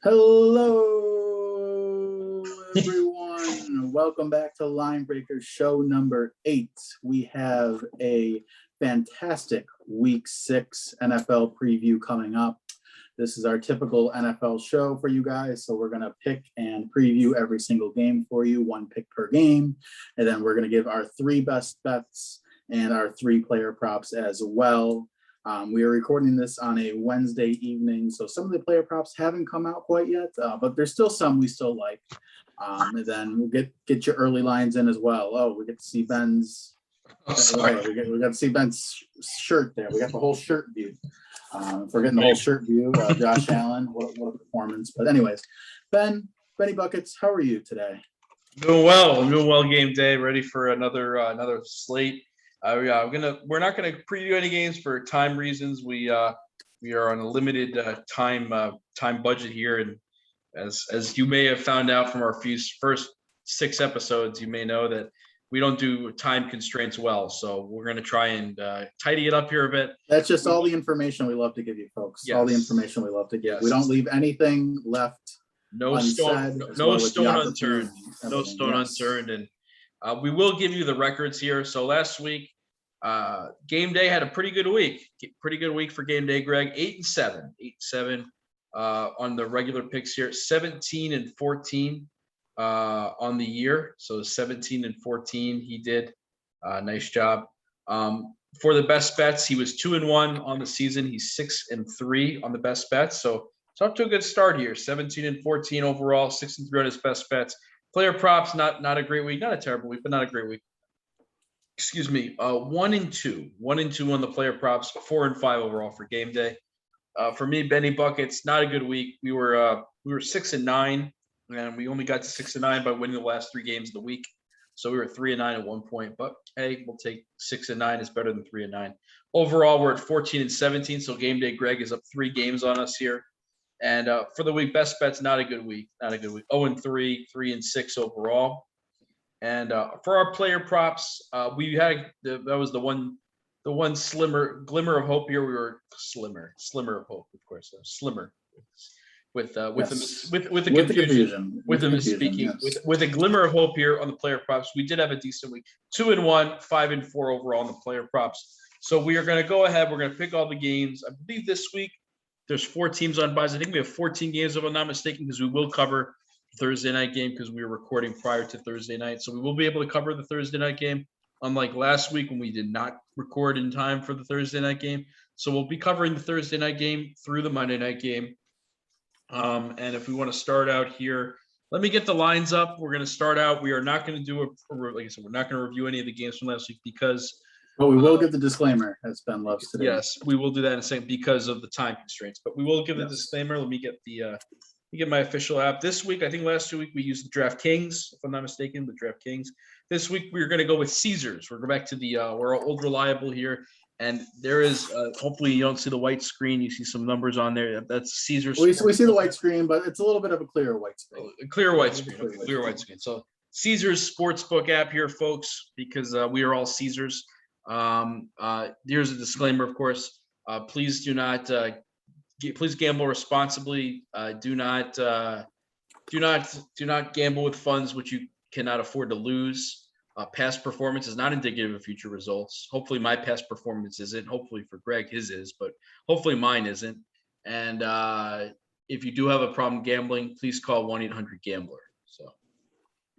Hello, everyone. Welcome back to Line Breakers show number 8. We have a fantastic Week 6 NFL preview coming up. This is our typical NFL show for you guys. So we're going to pick and preview every single game for you, one pick per game. And then we're going to give our 3 best bets and our 3 player props as well. We are recording this on a Wednesday evening, so some of the player props haven't come out quite yet, but there's still some we still like. And then we'll get your early lines in as well. Oh, we get to see Ben's. We got to see Ben's shirt there. We got the whole shirt view. If we're getting the whole shirt view, Josh Allen, what a performance. But anyways, Benny Buckets, how are you today? Doing well. I'm doing well. Game day, ready for another slate. We're not gonna preview any games for time reasons. We are on a limited time budget here, and as you may have found out from our first 6 episodes, you may know that we don't do time constraints well. So we're gonna try and tidy it up here a bit. That's just all the information we love to give you, folks. Yes. All the information we love to give. Yes. We don't leave anything left. No stone unturned. No stone unturned, and we will give you the records here. So last week, Game Day had a pretty good week. Pretty good week for Game Day, Greg. 8-7 on the regular picks here. 17-14 on the year. So 17-14 he did. Nice job. For the best bets, he was 2-1 on the season. He's 6-3 on the best bets. So it's up to a good start here. 17-14 overall, 6-3 on his best bets. Player props, not a great week, not a terrible week, but not a great week. Excuse me. 1-2 on the player props, 4-5 overall for Game Day. For me, Benny Buckets, not a good week. We were 6-9, and we only got to 6-9 by winning the last 3 games of the week. So we were 3-9 at one point, but hey, we'll take 6-9. It's better than 3-9. Overall, we're at 14-17. So Game Day, Greg is up 3 games on us here. And for the week, best bets, not a good week. 0-3, 3-6 overall. And for our player props, we had that was the one glimmer of hope here. We were slimmer of hope, of course, slimmer with the confusion, with the misspeaking, yes. with a glimmer of hope here on the player props. We did have a decent week, 2-1, 5-4 overall on the player props. So we are going to go ahead. We're going to pick all the games. I believe this week there's 4 teams on buys. I think we have 14 games, if I'm not mistaken, because we will cover Thursday night game because we were recording prior to Thursday night. So we will be able to cover the Thursday night game, unlike last week when we did not record in time for the Thursday night game. So we'll be covering the Thursday night game through the Monday night game. And if we want to start out here, let me get the lines up. We're going to start out. We are not going to do like I said, we're not going to review any of the games from last week because. But we will give the disclaimer as Ben loves today. Yes, we will do that in a second because of the time constraints. But we will give the disclaimer. Let me get my official app. This week, I think last week we used the DraftKings, if I'm not mistaken, the DraftKings. This week we're going to go with Caesars. We're going back to we're old reliable here. And there is, hopefully you don't see the white screen. You see some numbers on there. That's Caesars. We see the white screen, but it's a little bit of a clear white screen. Clear white screen. So Caesars Sportsbook app here, folks, because we are all Caesars. Here's a disclaimer, of course. Please do not please gamble responsibly. Do not gamble with funds which you cannot afford to lose. Past performance is not indicative of future results. Hopefully my past performance isn't. Hopefully for Greg his is, but hopefully mine isn't. And if you do have a problem gambling, please call 1-800-GAMBLER. So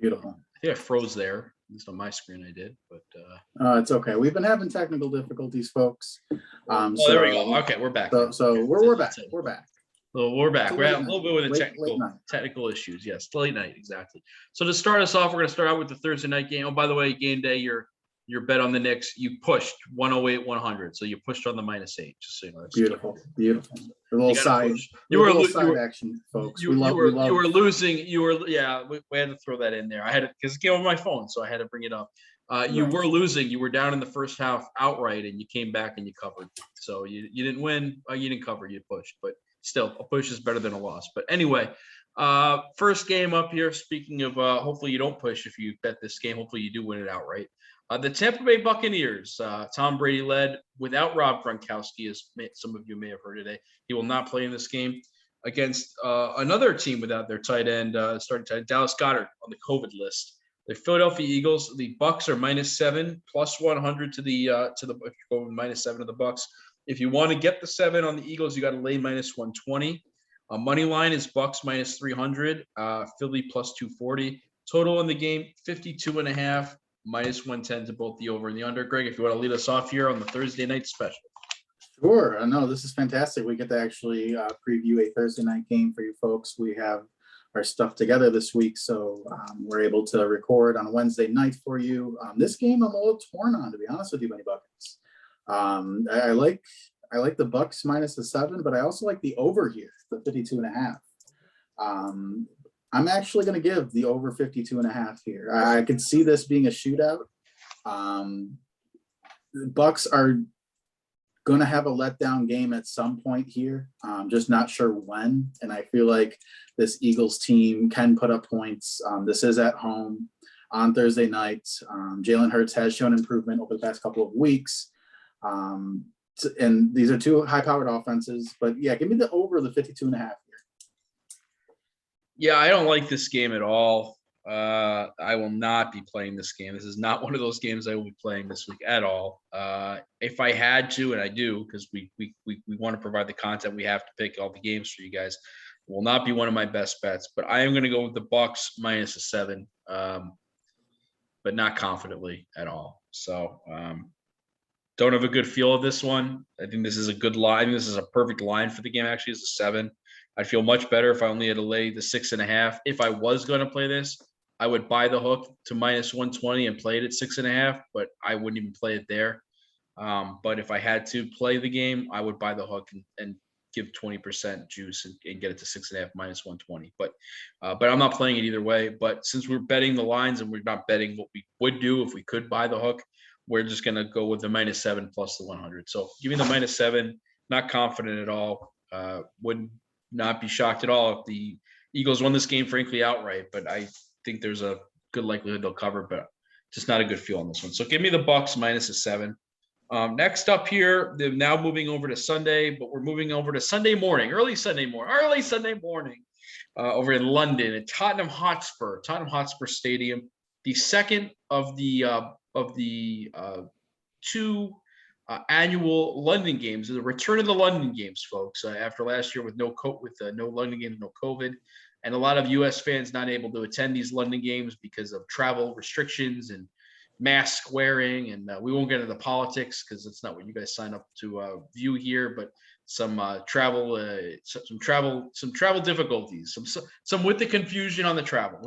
beautiful. I think I froze there. At least on my screen I did, but it's okay. We've been having technical difficulties, folks. So there we go. Okay, we're back. So we're back. We're back. So we're back. We're having a little bit with the technical issues. Yes, late night, exactly. So to start us off, we're going to start out with the Thursday night game. Oh, by the way, Game Day, your bet on the Knicks, you pushed 108-100. So you pushed on the -8. Just so you know. Beautiful. A little side. You were side action, folks. You were losing. We had to throw that in there. I had to because it came on my phone, so I had to bring it up. You were losing. You were down in the first half outright, and you came back and you covered. So you didn't win. You didn't cover. You pushed, but still, a push is better than a loss. But anyway, first game up here. Speaking of, hopefully you don't push if you bet this game. Hopefully you do win it outright. The Tampa Bay Buccaneers, Tom Brady led without Rob Gronkowski, as some of you may have heard today. He will not play in this game. against another team without their tight end, starting tight end, Dallas Goedert on the COVID list. The Philadelphia Eagles, the Bucks are -7, plus 100 to the if you go -7 to the Bucks. If you want to get the 7 on the Eagles, you got to lay -120. Money line is Bucks -300, Philly plus 240. Total in the game 52.5, -110 to both the over and the under. Greg, if you want to lead us off here on the Thursday night special. Sure. No, this is fantastic. We get to actually preview a Thursday night game for you folks. We have our stuff together this week, so we're able to record on a Wednesday night for you. This game I'm a little torn on, to be honest with you, Bunny Buckets. I like the Bucks -7, but I also like the over here, the 52.5. I'm actually going to give the over 52.5 here. I could see this being a shootout. The Bucks are going to have a letdown game at some point here. Just not sure when. And I feel like this Eagles team can put up points. This is at home on Thursday night. Jalen Hurts has shown improvement over the past couple of weeks. And these are two high-powered offenses. But, yeah, give me the over the 52.5 here. Yeah, I don't like this game at all. I will not be playing this game. This is not one of those games I will be playing this week at all. If I had to, and I do, because we want to provide the content, we have to pick all the games for you guys. It will not be one of my best bets, but I am going to go with the Bucks -7, but not confidently at all. So don't have a good feel of this one. I think this is a good line. I think this is a perfect line for the game. Actually, it's a 7. I'd feel much better if I only had to lay the 6.5. If I was going to play this, I would buy the hook to -120 and play it at 6.5, but I wouldn't even play it there. But if I had to play the game, I would buy the hook and give 20% juice and get it to 6.5 -120. But I'm not playing it either way. But since we're betting the lines and we're not betting what we would do if we could buy the hook, we're just going to go with the -7 plus the 100. So give me the -7. Not confident at all. Wouldn't not be shocked at all if the Eagles won this game, frankly, outright. But I think there's a good likelihood they'll cover, but just not a good feel on this one. So give me the Bucks -7. Next up here, they're now moving over to Sunday, but we're moving over to Sunday morning, early Sunday morning, over in London at Tottenham Hotspur Stadium, the second of the two annual London games, the return of the London games, folks. After last year with no London games, no COVID, and a lot of U.S. fans not able to attend these London games because of travel restrictions and mask wearing, and we won't get into politics because it's not what you guys sign up to view here. But some travel difficulties, some with the confusion on the travel,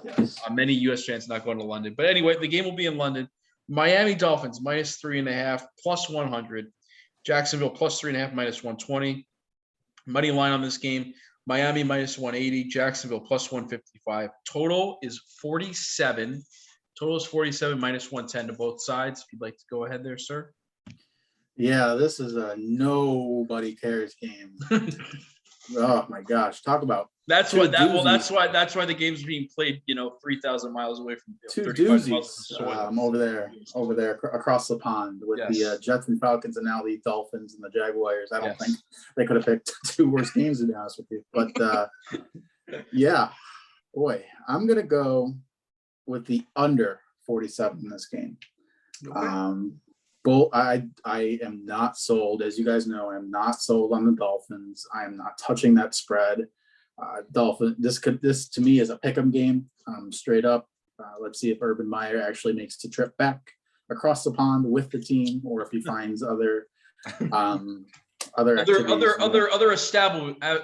Yes. Many U.S. fans not going to London, but anyway, the game will be in London. Miami Dolphins -3.5 plus 100. Jacksonville plus 3.5 -120. Money line on this game: Miami -180. Jacksonville plus 155. Total is 47. Total is 47 -110 to both sides. If you'd like to go ahead there, sir. Yeah, this is a nobody cares game. Oh my gosh, talk about that's why the game's being played, 3,000 miles away from two doozies over there across the pond with the Jets and Falcons, and now the Dolphins and the Jaguars. I don't think they could have picked two worse games, to be honest with you. But yeah, boy, I'm gonna go with the under 47 in this game. Okay. I am not sold. As you guys know, I'm not sold on the Dolphins. I am not touching that spread. This to me is a pick'em game, straight up. Let's see if Urban Meyer actually makes the trip back across the pond with the team, or if he finds other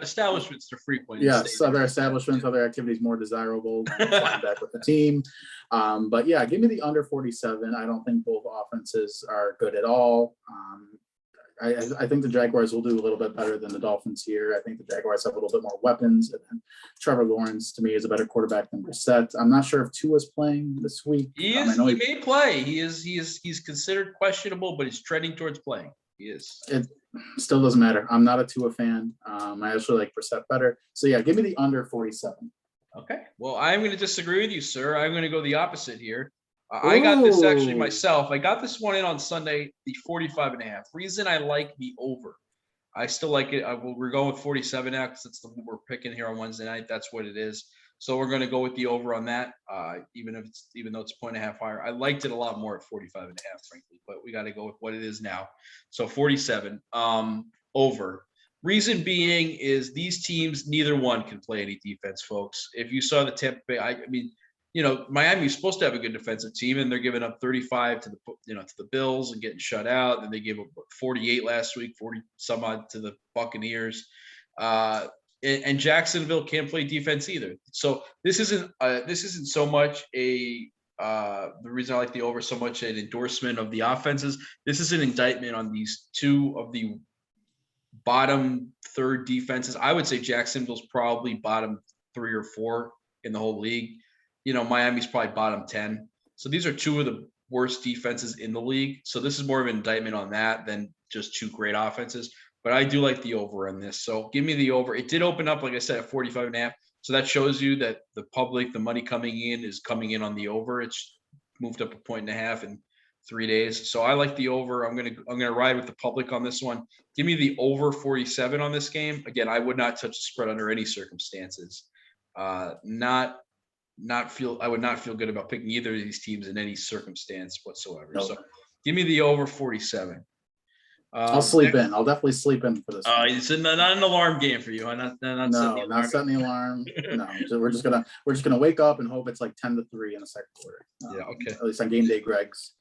establishments to frequent. Yes, other establishments, other activities more desirable. Flying back with the team. But yeah, give me the under 47. I don't think both offenses are good at all. I think the Jaguars will do a little bit better than the Dolphins here. I think the Jaguars have a little bit more weapons, and then Trevor Lawrence to me is a better quarterback than Brissett. I'm not sure if Tua's playing this week. He may play. He's considered questionable, but he's trending towards playing. He is. It still doesn't matter. I'm not a Tua fan. I actually like Brissett better. So yeah, give me the under 47. Okay. Well, I'm going to disagree with you, sir. I'm going to go the opposite here. I got this actually myself. I got this one in on Sunday, the 45.5. Reason I like the over. I still like it. We're going with 47 now because it's we're picking here on Wednesday night. That's what it is. So we're going to go with the over on that, even though it's a 1.5 higher. I liked it a lot more at 45.5, frankly, but we got to go with what it is now. So 47 over. Reason being is these teams, neither one can play any defense, folks. If you saw the Tampa Bay, I mean, Miami's supposed to have a good defensive team, and they're giving up 35 to the Bills and getting shut out. And they gave up 48 last week, 40 some odd to the Buccaneers. And Jacksonville can't play defense either. So this isn't so much the reason I like the over so much an endorsement of the offenses. This is an indictment on these two of the bottom third defenses. I would say Jacksonville's probably bottom 3 or 4 in the whole league. Miami's probably bottom 10. So these are two of the worst defenses in the league. So this is more of an indictment on that than just two great offenses. But I do like the over on this. So give me the over. It did open up, like I said, at 45.5. So that shows you that the public, the money coming in is coming in on the over. It's moved up 1.5 in 3 days. So I like the over. I'm gonna ride with the public on this one. Give me the over 47 on this game. Again, I would not touch the spread under any circumstances. I would not feel good about picking either of these teams in any circumstance whatsoever. Nope. So give me the over 47. I'll sleep in. I'll definitely sleep in for this. It's not an alarm game for you. Not setting the alarm. No, so we're just gonna wake up and hope it's like 10-3 in the second quarter. Yeah, okay. At least on game day, Greg's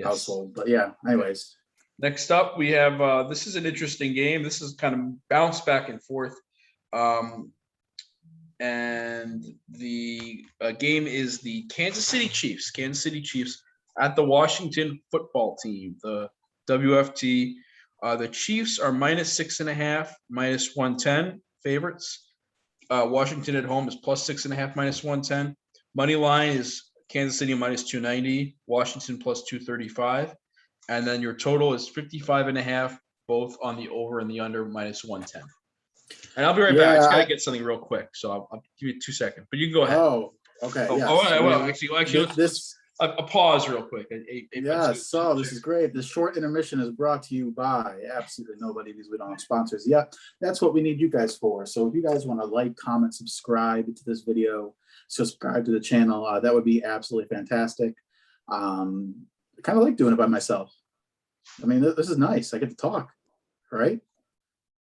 household. But yeah, anyways. Next up, we have this is an interesting game. This is kind of bounce back and forth. And the game is the Kansas City Chiefs at the Washington football team, the WFT. The Chiefs are -6.5, -110 favorites. Washington at home is +6.5, -110. Money line is Kansas City -290, Washington +235. And then your total is 55.5, both on the over and the under, -110. And I'll be right back. I just gotta get something real quick, so I'll give you 2 seconds. But you can go ahead. Oh, okay. Actually, a pause real quick. This is great. This short intermission is brought to you by absolutely nobody because we don't have sponsors yet. That's what we need you guys for. So if you guys want to like, comment, subscribe to this video, subscribe to the channel, that would be absolutely fantastic. I kind of like doing it by myself. I mean, this is nice. I get to talk, right?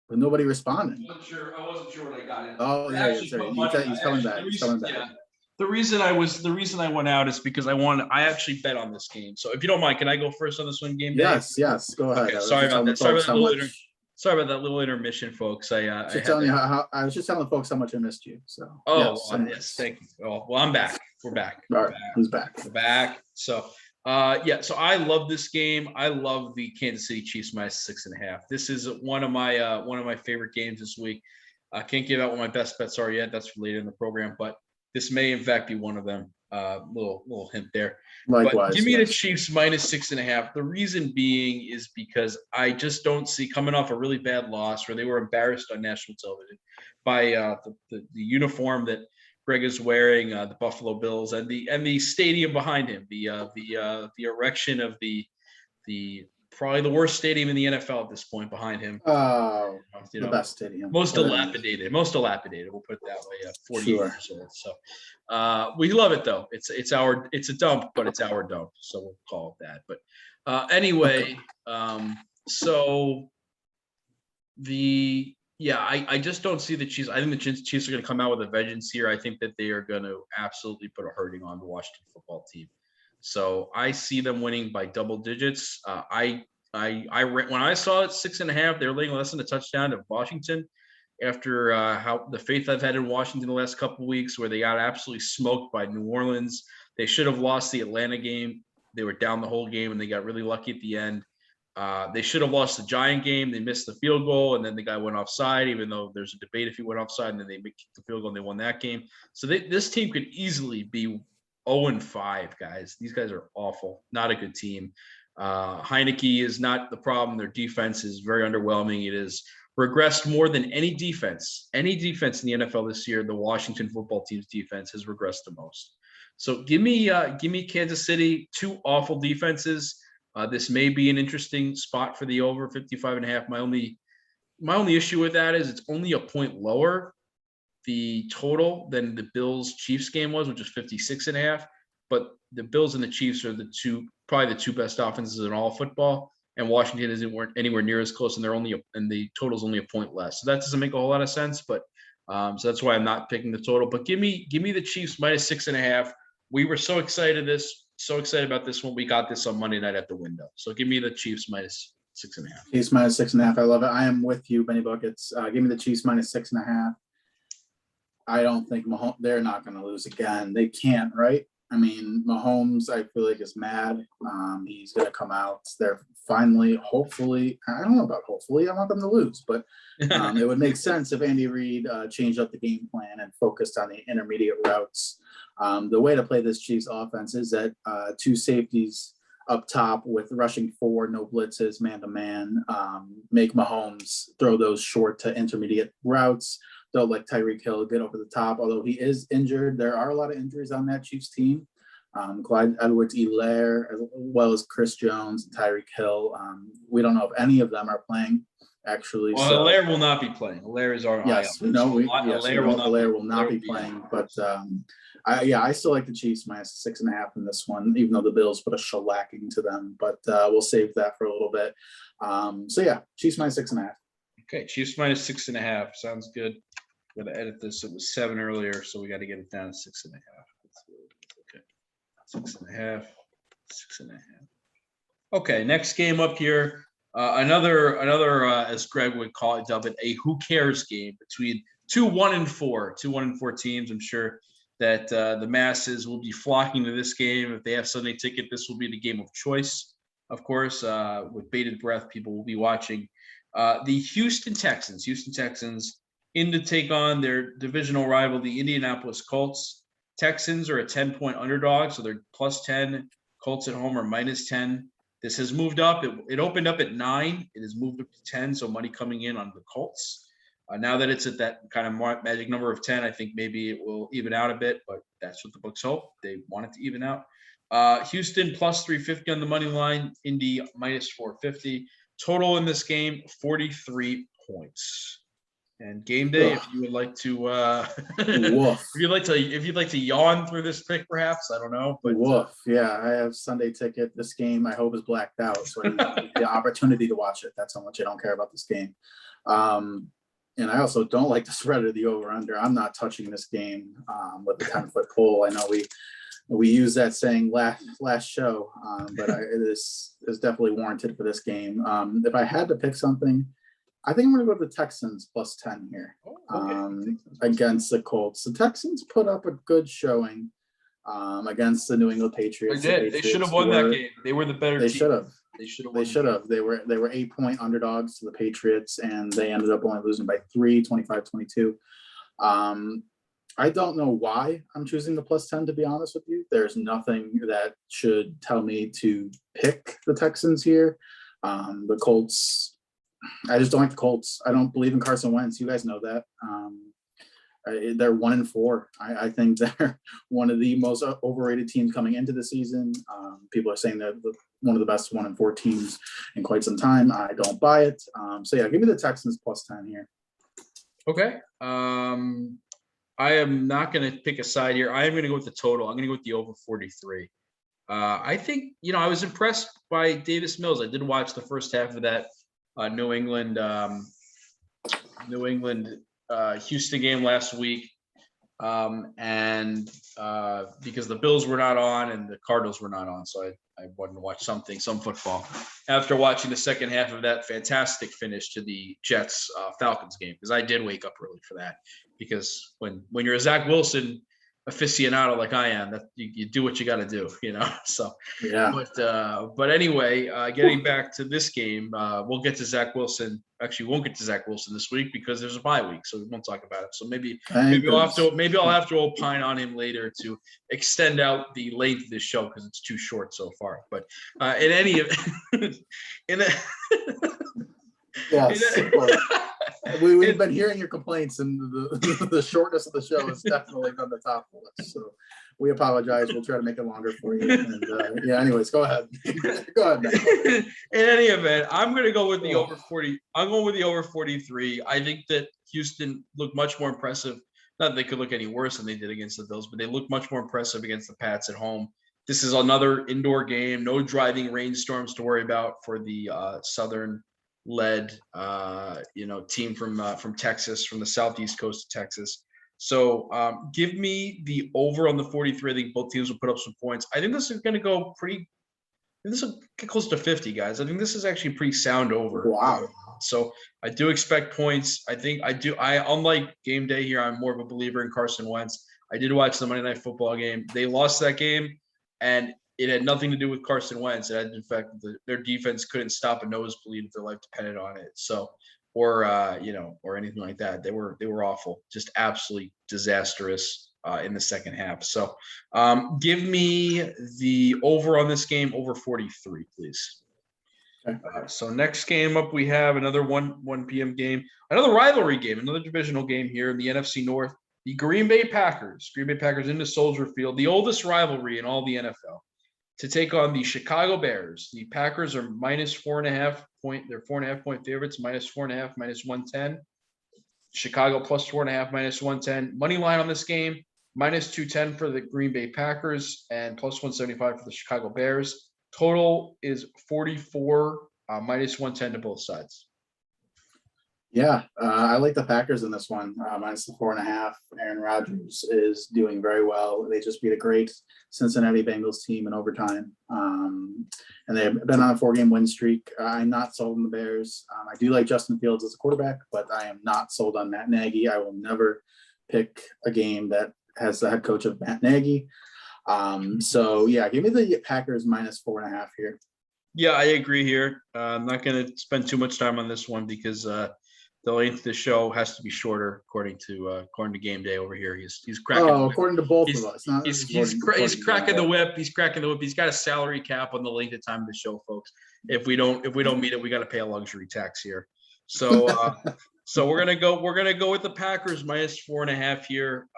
With nobody responding. I wasn't sure what I got in. Oh, yeah, sorry. He's coming back. Yeah. The reason I went out is because I actually bet on this game. So if you don't mind, can I go first on this one game? Yes, go ahead. Okay, sorry about that little intermission, folks. I was just telling the folks how much I missed you. So yes, thank you. Oh, well, I'm back. We're back. All right, who's back? We're back. So so I love this game. I love the Kansas City Chiefs -6.5. This is one of my favorite games this week. I can't give out what my best bets are yet. That's for later in the program, but this may in fact be one of them. Little hint there. Likewise. But give me the Chiefs -6.5. The reason being is because I just don't see, coming off a really bad loss where they were embarrassed on national television by the uniform that Greg is wearing, the Buffalo Bills, and the stadium behind him, the erection of the probably the worst stadium in the NFL at this point behind him. The best stadium. Most dilapidated. We'll put it that way. 40 years old. So we love it though. It's a dump, but it's our dump. So we'll call it that. But anyway, I just don't see the Chiefs. I think the Chiefs are going to come out with a vengeance here. I think that they are going to absolutely put a hurting on the Washington football team. So I see them winning by double digits. When I saw it 6.5, they were laying less than a touchdown to Washington. After how the faith I've had in Washington the last couple of weeks, where they got absolutely smoked by New Orleans. They should have lost the Atlanta game. They were down the whole game, and they got really lucky at the end. They should have lost the Giant game. They missed the field goal, and then the guy went offside, even though there's a debate if he went offside, and then they kicked the field goal and they won that game. So this team could easily be 0-5, guys. These guys are awful. Not a good team. Heineke is not the problem. Their defense is very underwhelming. It has regressed more than any defense in the NFL this year. The Washington football team's defense has regressed the most. So give me Kansas City, two awful defenses. This may be an interesting spot for the over 55.5. My only my only issue with that is it's only a point lower, the total, than the Bills Chiefs game was, which was 56.5. But the Bills and the Chiefs are probably the two best offenses in all football, and Washington isn't anywhere near as close, and the total's only a point less. So that doesn't make a whole lot of sense. But so that's why I'm not picking the total. But give me the Chiefs minus 6.5. We were so excited about this when we got this on Monday night at the window. So give me the Chiefs minus 6.5. Chiefs minus 6.5. I love it. I am with you, Benny Buckets. Give me the Chiefs minus 6.5. I don't think Mahomes, they're not going to lose again. They can't, right? I mean, Mahomes, I feel like, is mad. He's going to come out. They're finally, hopefully, I don't know about hopefully, I want them to lose, but it would make sense if Andy Reid changed up the game plan and focused on the intermediate routes. The way to play this Chiefs offense is that two safeties up top with rushing 4, no blitzes, man-to-man, make Mahomes throw those short to intermediate routes. Don't let Tyreek Hill get over the top, although he is injured. There are a lot of injuries on that Chiefs team. Clyde Edwards-Helaire, as well as Chris Jones and Tyreek Hill. We don't know if any of them are playing, actually. Well, so, Helaire will not be playing. Helaire is our yes, Helaire will not be playing. But I still like the Chiefs minus 6.5 in this one, even though the Bills put a shellacking to them. But we'll save that for a little bit. Chiefs minus 6.5. Okay, Chiefs minus 6.5 sounds good. I'm gonna edit this. It was 7 earlier, so we got to get it down to 6.5. Okay, 6.5, 6.5. Okay, next game up here. Another as Greg would call it, dub it, a who cares game between two 1-4 teams. I'm sure that the masses will be flocking to this game. If they have Sunday ticket, this will be the game of choice. Of course, with bated breath, people will be watching. The Houston Texans in to take on their divisional rival, the Indianapolis Colts. Texans are a 10-point underdog, so they're plus 10. Colts at home are minus 10. This has moved up. It opened up at 9. It has moved up to 10, so money coming in on the Colts. Now that it's at that kind of magic number of 10, I think maybe it will even out a bit, but that's what the books hope. They want it to even out. Houston plus 350 on the money line. Indy minus 450. Total in this game, 43 points. And game day, if you would like to, if you'd like to yawn through this pick, perhaps, I don't know. But yeah, I have Sunday ticket. This game, I hope, is blacked out, so I get the opportunity to watch it. That's how much I don't care about this game. And I also don't like the spread or the over/under. I'm not touching this game with the 10-foot pole. I know we use that saying last show, but it is definitely warranted for this game. If I had to pick something, I think I'm going to go with the Texans plus 10 here against the Colts. The Texans put up a good showing against the New England Patriots. They did. They should have won that game. They were the better team. They should have. They were 8-point underdogs to the Patriots, and they ended up only losing by 3, 25-22. I don't know why I'm choosing the plus 10, to be honest with you. There's nothing that should tell me to pick the Texans here. The Colts, I just don't like the Colts. I don't believe in Carson Wentz. You guys know that. They're 1-4. I think they're one of the most overrated teams coming into the season. People are saying they're one of the best 1-4 teams in quite some time. I don't buy it. Give me the Texans plus 10 here. Okay. I am not going to pick a side here. I am going to go with the total. I'm going to go with the over 43. I think, I was impressed by Davis Mills. I did watch the first half of that New England Houston game last week. And because the Bills were not on and the Cardinals were not on. So I wanted to watch some football after watching the second half of that fantastic finish to the Jets Falcons game, because I did wake up early for that, because when you're a Zach Wilson aficionado like I am, that you do what you got to do, So yeah. But anyway, getting back to this game, we'll get to Zach Wilson. Actually, we won't get to Zach Wilson this week because there's a bye week, so we won't talk about it. So maybe I'll have to opine on him later to extend out the length of this show because it's too short so far. But in We've been hearing your complaints, and the shortness of the show has definitely been the top of the list. So we apologize. We'll try to make it longer for you. And yeah, anyways, go ahead. Go ahead, Ben. In any event, I'm going to go with the over 40. I'm going with the over 43. I think that Houston looked much more impressive. Not that they could look any worse than they did against the Bills, but they look much more impressive against the Pats at home. This is another indoor game. No driving rainstorms to worry about for the Southern-led, team from Texas, from the southeast coast of Texas. So give me the over on the 43. I think both teams will put up some points. I think this is going to go pretty. This will get close to 50, guys. I think this is actually pretty sound over. Wow. So I do expect points. Unlike game day here, I'm more of a believer in Carson Wentz. I did watch the Monday Night Football game. They lost that game, and it had nothing to do with Carson Wentz. It had, in fact, their defense couldn't stop a nosebleed if their life depended on it. So, or anything like that. They were awful, just absolutely disastrous in the second half. So, give me the over on this game, over 43, please. So next game up, we have another 1 p.m. game, another rivalry game, another divisional game here in the NFC North. The Green Bay Packers into Soldier Field, the oldest rivalry in all the NFL, to take on the Chicago Bears. The Packers are minus 4.5 point. They're 4.5 point favorites, minus 4.5, minus 110. Chicago plus 4.5, minus 110. Money line on this game, minus 210 for the Green Bay Packers and plus 175 for the Chicago Bears. Total is 44, minus 110 to both sides. Yeah, I like the Packers in this one, minus the 4.5. Aaron Rodgers is doing very well. They just beat a great Cincinnati Bengals team in overtime. And they've been on a 4-game win streak. I'm not sold on the Bears. I do like Justin Fields as a quarterback, but I am not sold on Matt Nagy. I will never pick a game that has the head coach of Matt Nagy. So yeah, give me the Packers minus 4.5 here. Yeah, I agree here. I'm not going to spend too much time on this one because the length of the show has to be shorter, according to game day over here. He's cracking. Oh, according to both of us. He's cracking the whip. He's cracking the whip. He's got a salary cap on the length of time of the show, folks. If we don't meet it, we got to pay a luxury tax here. So so we're gonna go with the Packers minus 4.5 here.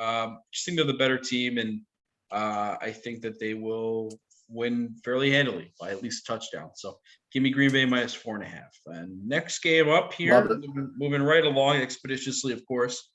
Just think they're the better team, and I think that they will win fairly handily by at least a touchdown. So give me Green Bay minus 4.5. And next game up here, moving right along expeditiously, of course,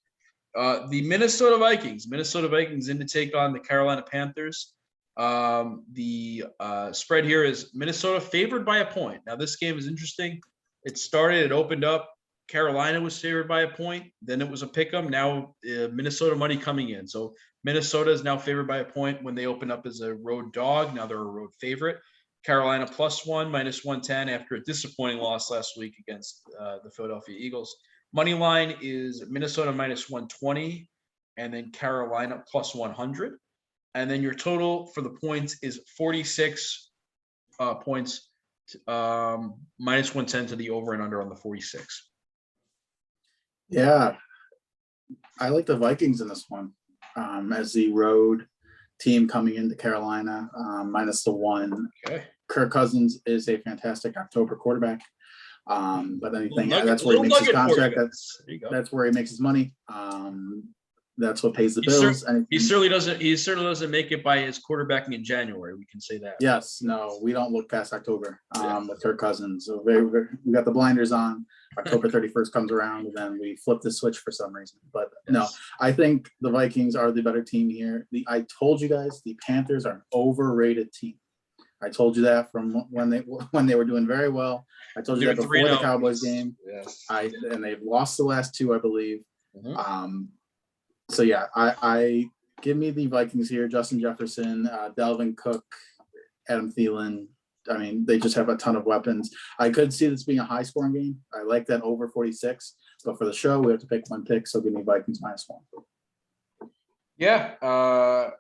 the Minnesota Vikings. Minnesota Vikings in to take on the Carolina Panthers. The spread here is Minnesota favored by a point. Now this game is interesting. It opened up. Carolina was favored by a point. Then it was a pick'em. Now Minnesota money coming in. So Minnesota is now favored by a point when they open up as a road dog. Now they're a road favorite. Carolina +1, minus 110 after a disappointing loss last week against the Philadelphia Eagles. Money line is Minnesota minus 120, and then Carolina plus 100. And then your total for the points is 46 points, minus 110 to the over and under on the 46. Yeah, I like the Vikings in this one as the road team coming into Carolina, minus the 1. Okay. Kirk Cousins is a fantastic October quarterback. But anything that's where he makes his contract. That's where he makes his money. That's what pays the bills. He certainly doesn't make it by his quarterbacking in January. We can say that. Yes, no, we don't look past October with Kirk Cousins. So we got the blinders on. October 31st comes around, and then we flip the switch for some reason. But no, I think the Vikings are the better team here. I told you guys the Panthers are an overrated team. I told you that from when they were doing very well. I told you that before the Cowboys game. Yes. And they've lost the last 2, I believe. Mm-hmm. So yeah, I give me the Vikings here. Justin Jefferson, Dalvin Cook, Adam Thielen. I mean, they just have a ton of weapons. I could see this being a high scoring game. I like that over 46, but for the show, we have to pick one pick. So give me Vikings minus 1. Yeah, I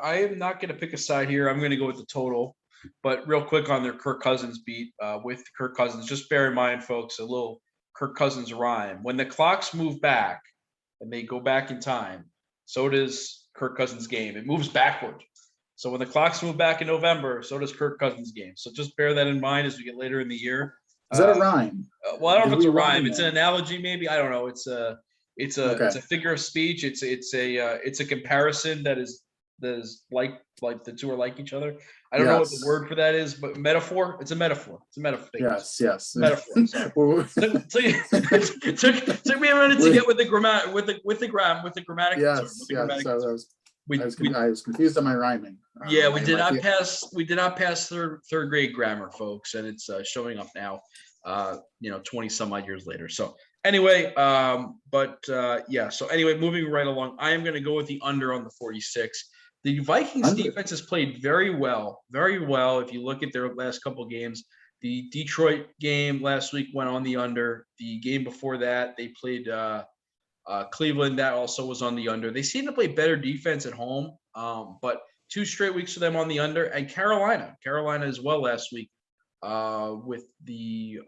am not going to pick a side here. I'm going to go with the total. But real quick on their Kirk Cousins beat with Kirk Cousins, just bear in mind, folks, a little Kirk Cousins rhyme. When the clocks move back and they go back in time, so does Kirk Cousins' game. It moves backward. So when the clocks move back in November, so does Kirk Cousins' game. So just bear that in mind as we get later in the year. Is that a rhyme? Well, I don't know if it's a rhyme. rhyme It's an analogy, maybe. I don't know. It's a figure of speech. It's a comparison that is like the two are like each other. I don't know what the word for that is, but metaphor. It's a metaphor. It's a metaphor. Yes. Metaphor. Took me a minute to get with the grammatic. Yes. I was confused on my rhyming. Yeah, we did not pass third grade grammar, folks, and it's showing up now. 20 some odd years later. So anyway, So anyway, moving right along, I am going to go with the under on the 46. The Vikings defense has played very well. If you look at their last couple of games, the Detroit game last week went on the under. The game before that, they played Cleveland. That also was on the under. They seem to play better defense at home, but 2 straight weeks for them on the under. And Carolina as well last week with the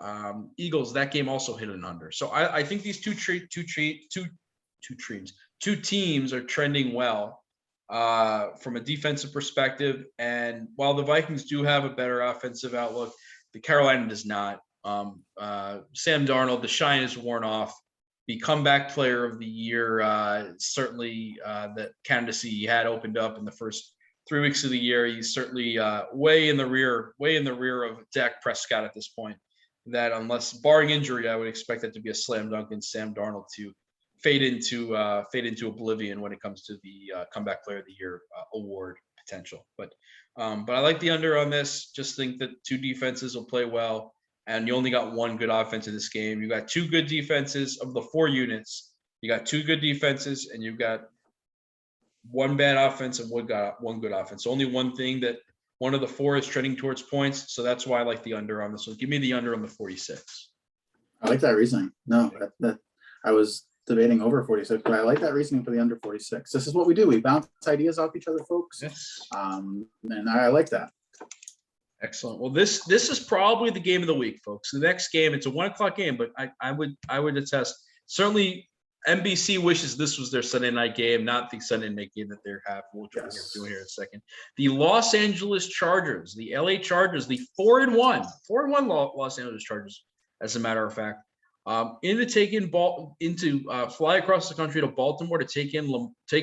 Eagles. That game also hit an under. So I think these two teams are trending well from a defensive perspective. And while the Vikings do have a better offensive outlook, the Carolina does not. Sam Darnold, the shine is worn off. The comeback player of the year, certainly the candidacy he had opened up in the first 3 weeks of the year. He's certainly way in the rear of Dak Prescott at this point. That unless barring injury, I would expect that to be a slam dunk and Sam Darnold to fade into oblivion when it comes to the comeback player of the year award potential. But I like the under on this. Just think that 2 defenses will play well, and you only got 1 good offense in this game. You got 2 good defenses of the 4 units. You got 2 good defenses, and you've got 1 bad offense and 1 good offense. So only one thing that one of the 4 is trending towards points. So that's why I like the under on this one. Give me the under on the 46. I like that reasoning. No, that I was debating over 46, but I like that reasoning for the under 46. This is what we do. We bounce ideas off each other, folks. Yes. And I like that. Excellent. Well, this is probably the game of the week, folks. The next game, it's a 1:00 game, but I would attest. Certainly, NBC wishes this was their Sunday night game, not the Sunday night game that they're having, which we're going to do here in a second. The Los Angeles Chargers, the LA Chargers, the 4-1 Los Angeles Chargers, as a matter of fact, fly across the country to Baltimore to take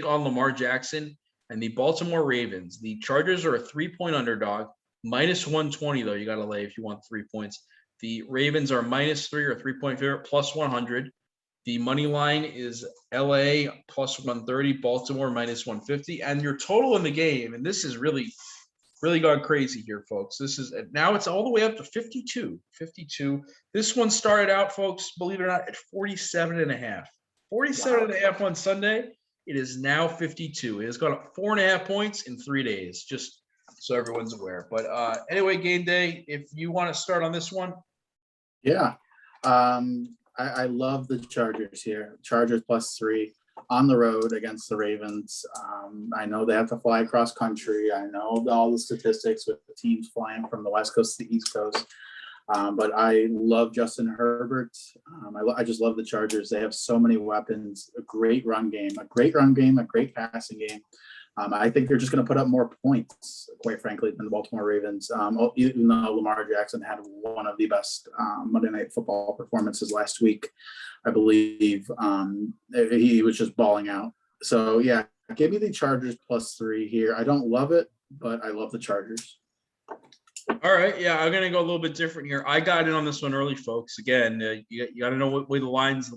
on Lamar Jackson and the Baltimore Ravens. The Chargers are a 3-point underdog, -120 though. You got to lay if you want 3 points. The Ravens are -3 or 3-point favorite, +100. The money line is LA +130, Baltimore -150, and your total in the game. And this is really gone crazy here, folks. Now it's all the way up to 52. This one started out, folks, believe it or not, at 47.5. 47.5 on Sunday. It is now 52. It has gone up 4.5 points in 3 days, just so everyone's aware. But anyway, game day, if you want to start on this one. Yeah. I love the Chargers here. Chargers +3 on the road against the Ravens. I know they have to fly across country. I know all the statistics with the teams flying from the West Coast to the East Coast. But I love Justin Herbert. I just love the Chargers. They have so many weapons, a great run game, a great passing game. I think they're just going to put up more points, quite frankly, than the Baltimore Ravens. Even though Lamar Jackson had one of the best Monday Night Football performances last week, I believe he was just balling out. So, yeah, give me the Chargers +3 here. I don't love it, but I love the Chargers. All right, yeah, I'm gonna go a little bit different here. I got in on this one early, folks. Again, you got to know what way the wind's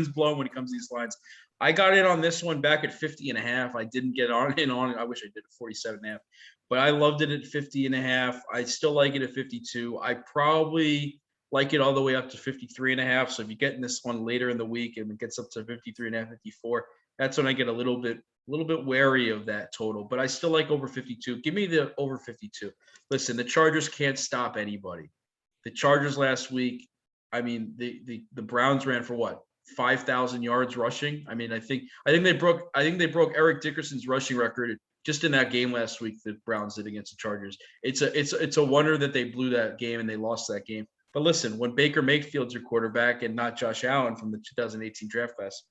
blowing when it comes to these lines. I got in on this one back at 50.5. I didn't get in on it. I wish I did at 47.5, but I loved it at 50.5. I still like it at 52. I probably like it all the way up to 53.5. So if you get in this one later in the week and it gets up to 53.5, 54, that's when I get a little bit wary of that total. But I still like over 52. Give me the over 52. Listen, the Chargers can't stop anybody. The Chargers last week, I mean, the Browns ran for what? 5,000 yards rushing. I mean, I think they broke Eric Dickerson's rushing record just in that game last week that Browns did against the Chargers. It's a wonder that they blew that game and they lost that game. But listen, when Baker Mayfield's your quarterback and not Josh Allen from the 2018 draft class,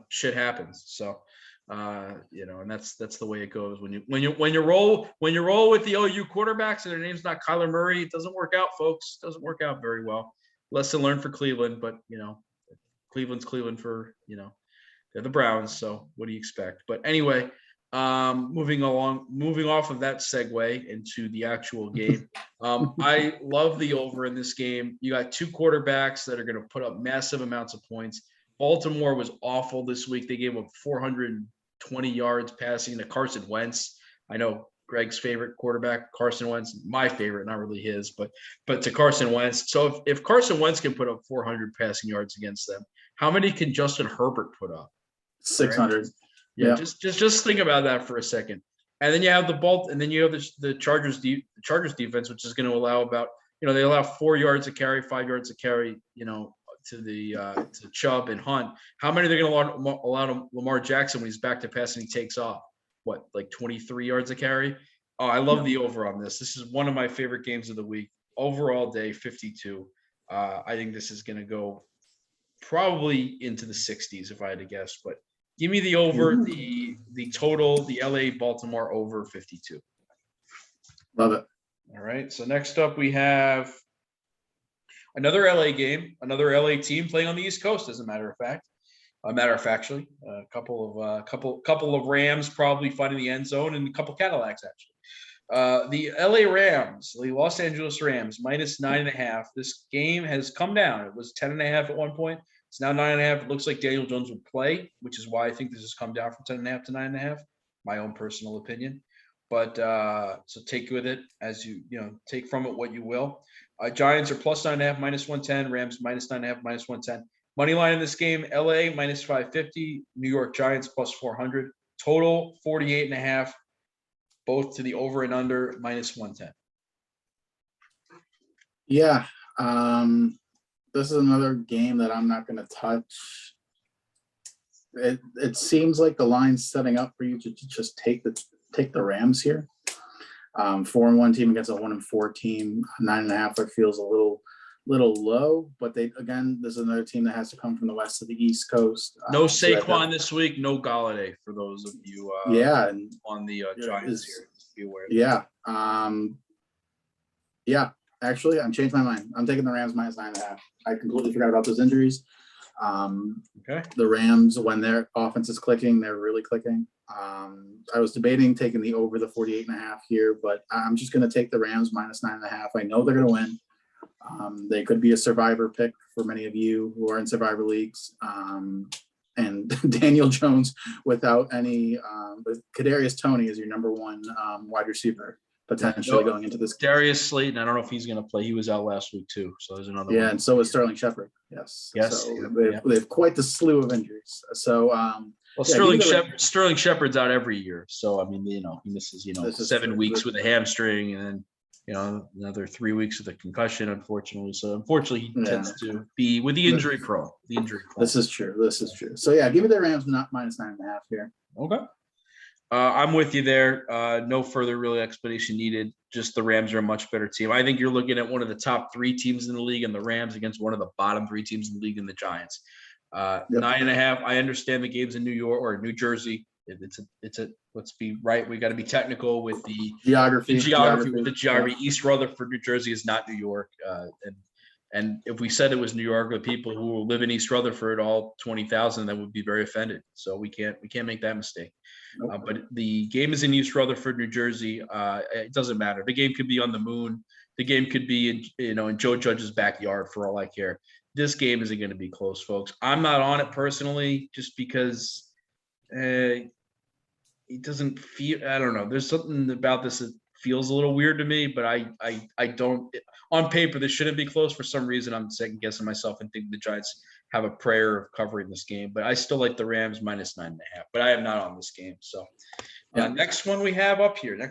shit happens. So And that's the way it goes when you roll with the OU quarterbacks and their name's not Kyler Murray. It doesn't work out, folks. It doesn't work out very well. Lesson learned for Cleveland, but Cleveland's Cleveland for they're the Browns. So what do you expect? But anyway, moving off of that segue into the actual game. I love the over in this game. You got two quarterbacks that are going to put up massive amounts of points. Baltimore was awful this week. They gave up 420 yards passing to Carson Wentz. I know Greg's favorite quarterback, Carson Wentz, my favorite, not really his, but to Carson Wentz. So if Carson Wentz can put up 400 passing yards against them, how many can Justin Herbert put up? 600. Right? Yeah. Just think about that for a second. And then you have the Chargers defense, which is going to allow about, they allow 4 yards a carry, 5 yards a carry, to Chubb and Hunt. How many are they going to allow to Lamar Jackson when he's back to pass and he takes off? What, like 23 yards a carry? Oh, I love the over on this. This is one of my favorite games of the week. Overall day, 52. I think this is going to go probably into the 60s if I had to guess. But give me the over, the total, the LA Baltimore over 52. Love it. All right. So next up we have another LA game, another LA team playing on the East Coast, as a matter of fact. Factually, a couple of Rams probably finding the end zone, and a couple Cadillacs actually. The LA Rams, the Los Angeles Rams, minus 9.5. This game has come down. It was 10.5 at one point. It's now 9.5. It looks like Daniel Jones will play, which is why I think this has come down from 10.5 to 9.5. My own personal opinion. But so take with it as take from it what you will. Giants are plus 9.5, minus 110. Rams minus 9.5, minus 110. Money line in this game: LA minus 550. New York Giants plus 400. Total 48.5. Both to the over and under minus 110. Yeah, this is another game that I'm not going to touch. It seems like the line's setting up for you to just take the Rams here. 4-1 team against a 1-4 team. 9.5 feels a little low, but this is another team that has to come from the west to the East Coast. No Saquon this week, no Galladay for those of you and on the Giants here. Be aware. Actually, I'm changed my mind. I'm taking the Rams minus 9.5. I completely forgot about those injuries. Okay. The Rams, when their offense is clicking, they're really clicking. I was debating taking the over the 48.5 here, but I'm just going to take the Rams minus 9.5. I know they're going to win. They could be a survivor pick for many of you who are in survivor leagues. And Daniel Jones without any, but Kadarius Toney is your number one wide receiver potentially going into this. Darius Slayton, I don't know if he's going to play. He was out last week too, so there's another. Yeah, and so is Sterling Shepard. Yes. So they have quite the slew of injuries. So. Sterling Shepard's out every year, so I mean, he misses 7 weeks with a hamstring, and then another 3 weeks with a concussion, unfortunately. So unfortunately, he tends to be with the injury prone. This is true. So yeah, give me the Rams not minus 9.5 here. Okay. I'm with you there. No further really explanation needed. Just the Rams are a much better team. I think you're looking at one of the top 3 teams in the league, and the Rams against one of the bottom 3 teams in the league, in the Giants. 9.5. I understand the game's in New York or New Jersey. It's a let's be right. We got to be technical with the geography. East Rutherford, New Jersey is not New York. And if we said it was New York, the people who live in East Rutherford, all 20,000, that would be very offended. So we can't make that mistake. Nope. But the game is in East Rutherford, New Jersey. It doesn't matter. The game could be on the moon. The game could be in Joe Judge's backyard for all I care. This game isn't going to be close, folks. I'm not on it personally, just because it doesn't feel. I don't know. There's something about this that feels a little weird to me, but I don't. On paper, this shouldn't be close. For some reason, I'm second guessing myself and think the Giants have a prayer of covering this game. But I still like the Rams minus 9.5. But I am not on this game. So next one we have up here. An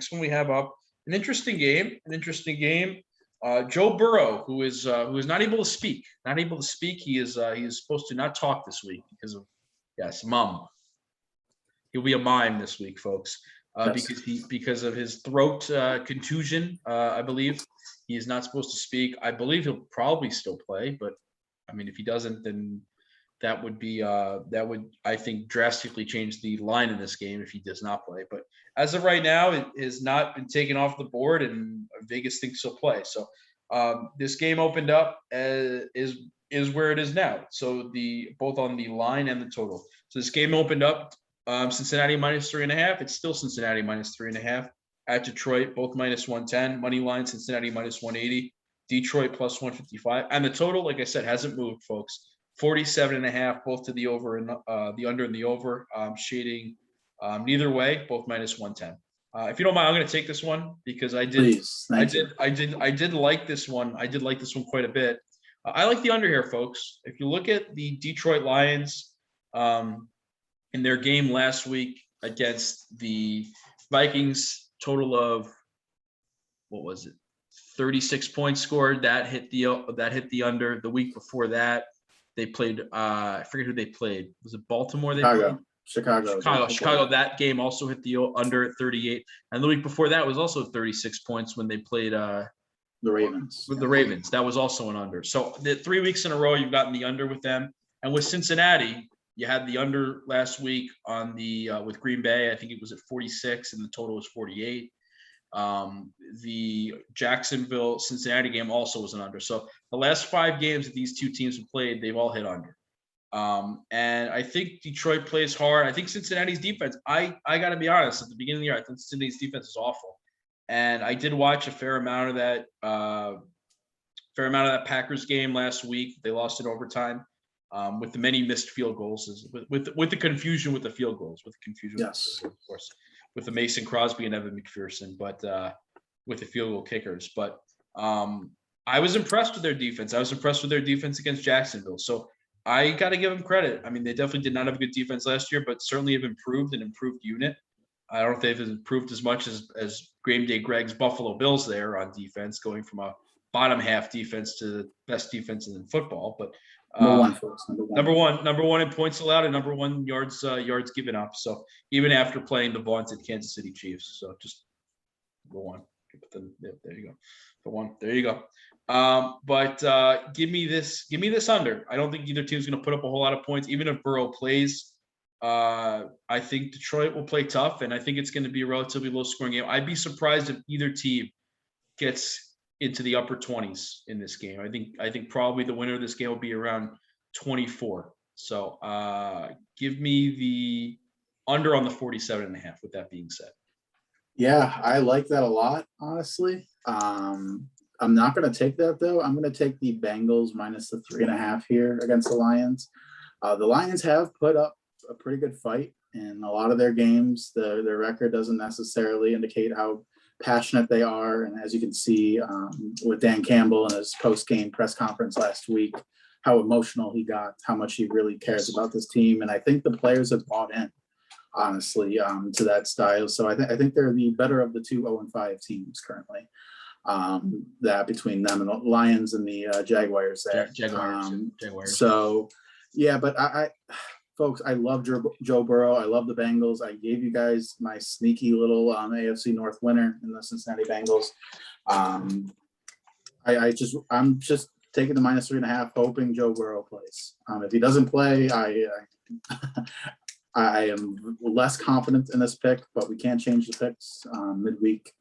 interesting game. Joe Burrow, who is not able to speak. He is supposed to not talk this week because of mum. He'll be a mime this week, folks, because of his throat contusion. I believe he is not supposed to speak. I believe he'll probably still play, but I mean, if he doesn't, then that would be that would, I think, drastically change the line in this game if he does not play. But as of right now, it has not been taken off the board, and Vegas thinks he'll play. So this game opened up is where it is now. So both on the line and the total. So this game opened up Cincinnati -3.5. It's still Cincinnati -3.5 at Detroit, both -110. Money line Cincinnati -180. Detroit +155. And the total, like I said, hasn't moved, folks. 47.5, both to the over and the under and the over. Shading neither way, both -110. If you don't mind, I'm going to take this one because I did like this one. I did like this one quite a bit. I like the under here, folks. If you look at the Detroit Lions in their game last week against the Vikings, total of, what was it, 36 points scored. That hit the under. The week before that, they played. I forget who they played. Was it Baltimore? Chicago. That game also hit the under at 38. And the week before that was also 36 points when they played the Ravens. With the Ravens, that was also an under. So the 3 weeks in a row, you've gotten the under with them. And with Cincinnati, you had the under last week on the with Green Bay. I think it was at 46, and the total was 48. The Jacksonville Cincinnati game also was an under. So the last 5 games that these two teams have played, they've all hit under. And I think Detroit plays hard. I think Cincinnati's defense, I got to be honest, at the beginning of the year, I think Cincinnati's defense is awful. And I did watch a fair amount of that Packers game last week. They lost in overtime with the many missed field goals, with the confusion with the field goals, Yes. Of course, with the Mason Crosby and Evan McPherson, but with the field goal kickers. But I was impressed with their defense. I was impressed with their defense against Jacksonville. So I got to give them credit. I mean, they definitely did not have a good defense last year, but certainly have improved unit. I don't know if they've improved as much as Game Day Greg's Buffalo Bills there on defense, going from a bottom half defense to the best defense in football. But number one in points allowed and number one yards given up. So even after playing the vaunted Kansas City Chiefs, so just number one. There you go. For one, there you go. But give me this under. I don't think either team's going to put up a whole lot of points, even if Burrow plays. I think Detroit will play tough, and I think it's going to be a relatively low-scoring game. I'd be surprised if either team gets into the upper 20s in this game. I think probably the winner of this game will be around 24. So give me the under on the 47.5. With that being said, yeah, I like that a lot, honestly. I'm not going to take that though. I'm going to take the Bengals minus the 3.5 here against the Lions. The Lions have put up a pretty good fight in a lot of their games. Their record doesn't necessarily indicate how passionate they are. And as you can see with Dan Campbell in his post-game press conference last week, how emotional he got, how much he really cares about this team. And I think the players have bought in, honestly, to that style. So I think they're the better of the 2 0-5 teams currently. That between them and the Lions and the Jaguars there. Jaguars. So, yeah, but folks, I love Joe Burrow. I love the Bengals. I gave you guys my sneaky little AFC North winner in the Cincinnati Bengals. I'm just taking the minus 3.5, hoping Joe Burrow plays. If he doesn't play, I am less confident in this pick, but we can't change the picks midweek.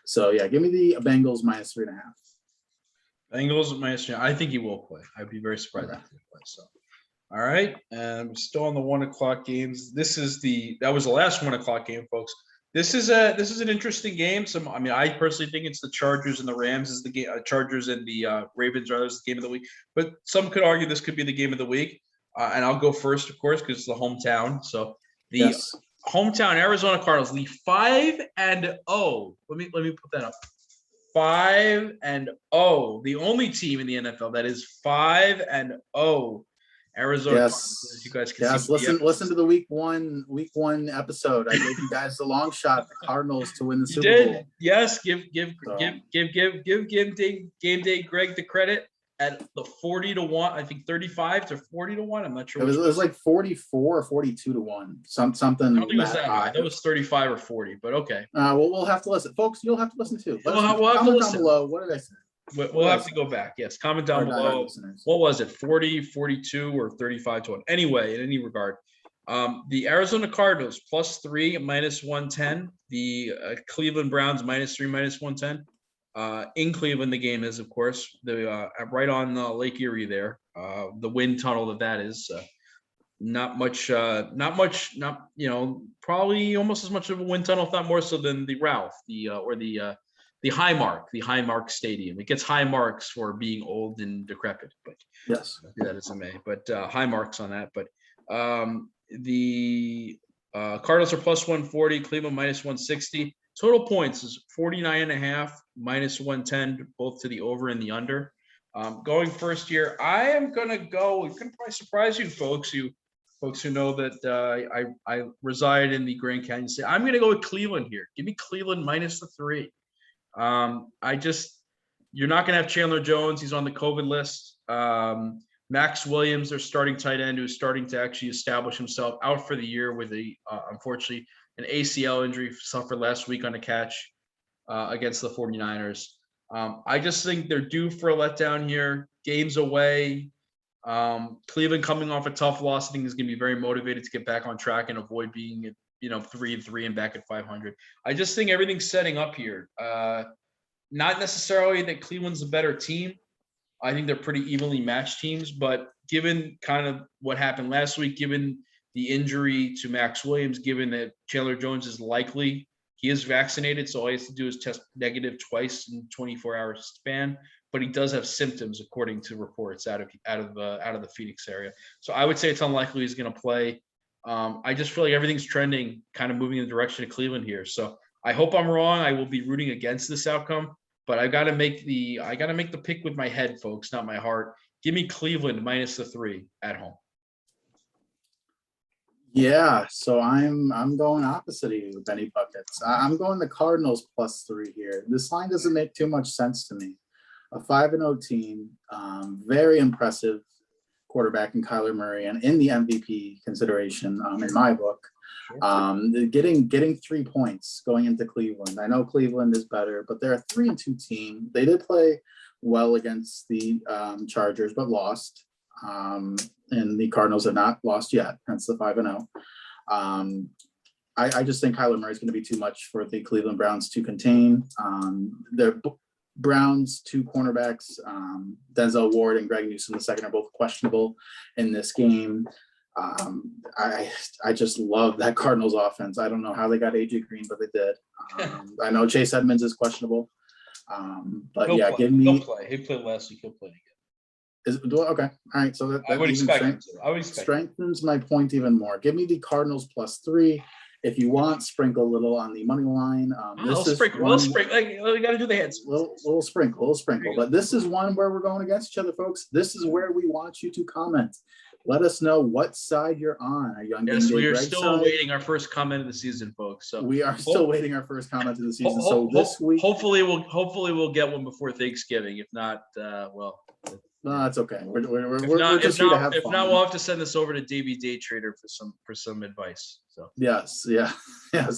So yeah, give me the Bengals minus 3.5. Bengals minus 3. I think he will play. I'd be very surprised if he plays. So. All right, and still on the 1 o'clock games. That was the last 1 o'clock game, folks. This is an interesting game. I personally think it's the Chargers and the Rams is the game. Chargers and the Ravens are the game of the week. But some could argue this could be the game of the week. And I'll go first, of course, because it's the hometown. So the hometown Arizona Cardinals, the 5-0. Let me put that up. 5-0. The only team in the NFL that is 5-0. Arizona. Yes. You guys can see. Listen to the week one episode. I gave you guys the long shot, the Cardinals to win the Super Bowl. Yes. Give Game Day Greg the credit at the 40-1. I think 35 to 40-1. I'm not sure. It was like 44 or 42-1. Something. I don't think it was that high. That was 35 or 40. But okay. We'll have to listen, folks. You'll have to listen too. We'll have to listen. Down below. What did I say? We'll have to go back. Yes, comment down below. What was it? 40, 42, or 35 to 1? Anyway, in any regard, the Arizona Cardinals +3, -110. The Cleveland Browns -3, -110. In Cleveland, the game is, of course, the right on Lake Erie there. The wind tunnel that is. Not much, probably almost as much of a wind tunnel, if not more so than the Ralph, the Highmark Stadium. It gets high marks for being old and decrepit, but yes, that is a May, but high marks on that. But the Cardinals are +140, Cleveland -160. Total points is 49.5, -110, both to the over and the under. Going first here, I am gonna go. It's gonna probably surprise you, folks who know that I reside in the Grand Canyon State. I'm going to go with Cleveland here. Give me Cleveland -3. You're not going to have Chandler Jones. He's on the COVID list. Max Williams, their starting tight end, who's starting to actually establish himself, out for the year with unfortunately, an ACL injury suffered last week on a catch against the 49ers. I just think they're due for a letdown here. Games away. Cleveland coming off a tough loss, I think is going to be very motivated to get back on track and avoid being, 3-3 and back at 500. I just think everything's setting up here. Not necessarily that Cleveland's a better team. I think they're pretty evenly matched teams, but given kind of what happened last week, given the injury to Max Williams, given that Chandler Jones is likely, he is vaccinated, so all he has to do is test negative twice in 24-hour span. But he does have symptoms, according to reports out of the Phoenix area. So I would say it's unlikely he's going to play. I just feel like everything's trending, kind of moving in the direction of Cleveland here. So I hope I'm wrong. I will be rooting against this outcome, but I got to make the pick with my head, folks, not my heart. Give me Cleveland -3 at home. Yeah, so I'm going opposite of you, Benny Buckets. I'm going the Cardinals +3 here. This line doesn't make too much sense to me. A 5-0 team, very impressive quarterback in Kyler Murray, and in the MVP consideration in my book. Getting 3 points going into Cleveland. I know Cleveland is better, but they're a 3-2 team. They did play well against the Chargers, but lost. And the Cardinals have not lost yet. Hence the 5-0. I just think Kyler Murray is going to be too much for the Cleveland Browns to contain. They're Browns 2 cornerbacks, Denzel Ward and Greg Newsome II, are both questionable in this game. I just love that Cardinals offense. I don't know how they got AJ Green, but they did. I know Chase Edmonds is questionable. But he'll yeah, play. give me. He'll play. He played last week. He'll play again. Okay. All right. So that I would expect him to. I would expect strengthens my point even more. Give me the Cardinals +3. If you want, sprinkle a little on the money line. We'll sprinkle. Like, we got to do the heads. Little sprinkle. But this is one where we're going against each other, folks. This is where we want you to comment. Let us know what side you're on. Yes, we are still awaiting our first comment of the season, folks. So we are still waiting our first comment of the season. So this week, hopefully we'll get one before Thanksgiving. If not, well. No, that's okay. We're just here to have fun. If not, we'll have to send this over to Davey Day Trader for some advice. So yes,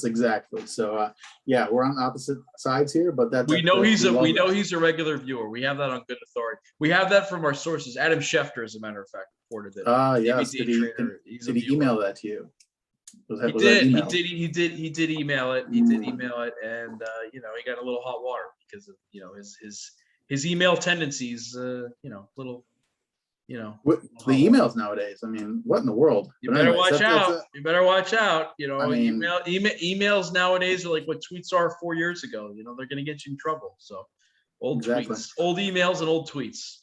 exactly. So yeah, we're on opposite sides here, but that's we know he's a regular viewer. We have that on good authority. We have that from our sources. Adam Schefter, as a matter of fact, reported it. Yes. Did he email that to you? He did email it. He did email it, and he got a little hot water because of his email tendencies, the emails nowadays. I mean, what in the world? You better watch out. You better watch out. Emails nowadays are like what tweets are 4 years ago. They're going to get you in trouble. So tweets, old emails and old tweets.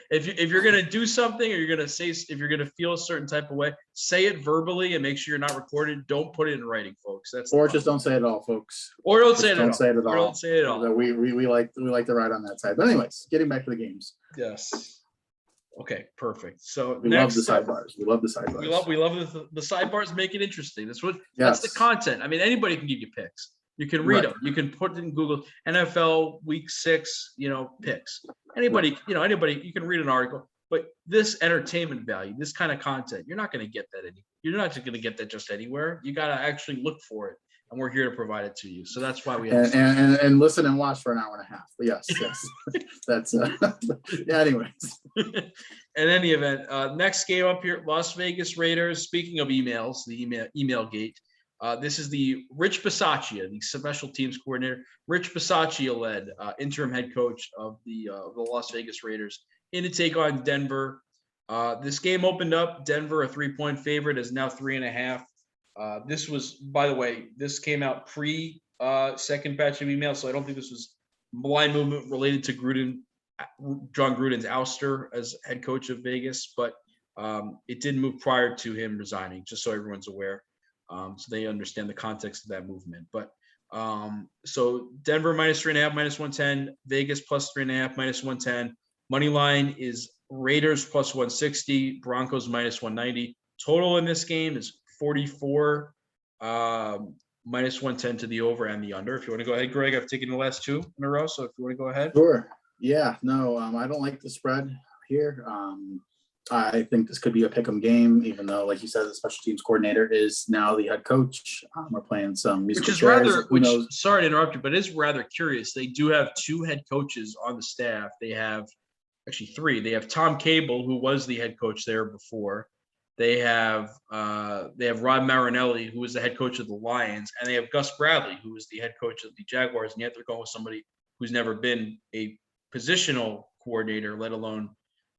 If you're going to do something, or if you're going to feel a certain type of way, say it verbally and make sure you're not recorded. Don't put it in writing, folks. Just don't say it at all, folks. Or don't say it at all. Don't say it at all. We like to ride on that side. But anyways, getting back to the games. Yes. Okay, perfect. So we love the sidebars. We love the sidebars. Make it interesting. That's the content. I mean, anybody can give you picks. You can read them. You can put it in Google NFL Week 6, picks. Anybody, you can read an article. But this entertainment value, this kind of content, you're not going to get that you're not just going to get that just anywhere. You got to actually look for it and we're here to provide it to you. So that's why we have and listen and watch for an hour and a half. But yes, that's yeah. Anyways, in any event, next game up here, Las Vegas Raiders. Speaking of emails, the email gate. This is the Rich Bisaccia, the special teams coordinator. Rich Bisaccia led interim head coach of the Las Vegas Raiders in to take on Denver. This game opened up. Denver, a 3-point favorite, is now 3.5. This was, by the way, this came out pre second batch of emails, so I don't think this was blind movement related to John Gruden's ouster as head coach of Vegas, but it did move prior to him resigning, just so everyone's aware. So they understand the context of that movement. But so Denver minus 3.5, minus 110, Vegas plus 3.5, minus 110. Money line is Raiders plus 160, Broncos minus 190. Total in this game is 44, minus 110 to the over and the under. If you want to go ahead, Greg, I've taken the last two in a row. So if you want to go ahead. Sure. Yeah, no, I don't like the spread here. I think this could be a pick'em game, even though, like you said, the special teams coordinator is now the head coach. We're playing some musical chairs. Sorry to interrupt you, but it's rather curious. They do have two head coaches on the staff. They have actually three. They have Tom Cable, who was the head coach there before. They have Rod Marinelli, who was the head coach of the Lions, and they have Gus Bradley, who was the head coach of the Jaguars. And yet they're going with somebody who's never been a positional coordinator, let alone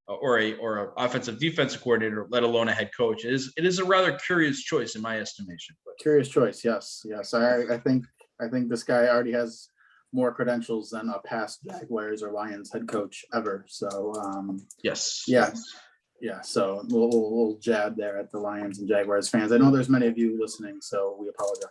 or a offensive defensive coordinator, let alone a head coach. It is a rather curious choice in my estimation. But. Curious choice, yes. I think this guy already has more credentials than a past Jaguars or Lions head coach ever. So yes. Yeah, so a little jab there at the Lions and Jaguars fans. I know there's many of you listening, so we apologize.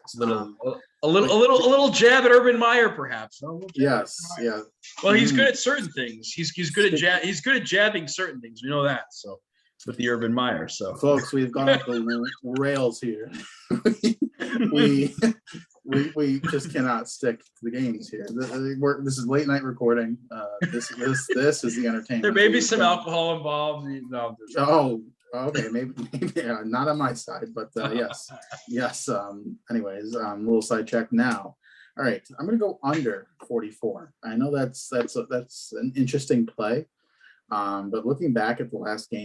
A little jab at Urban Meyer, perhaps. Yes, yeah. Well, he's good at certain things. He's good at jabbing certain things. We know that. So with the Urban Meyer. So folks, we've gone off the rails here. we just cannot stick to the games here. This is late night recording. This is the entertainment. There may be some alcohol involved. No, okay, maybe yeah, not on my side, but yes. Anyways, little sidetrack now. All right, I'm gonna go under 44. I know that's an interesting play, but looking back at the last 4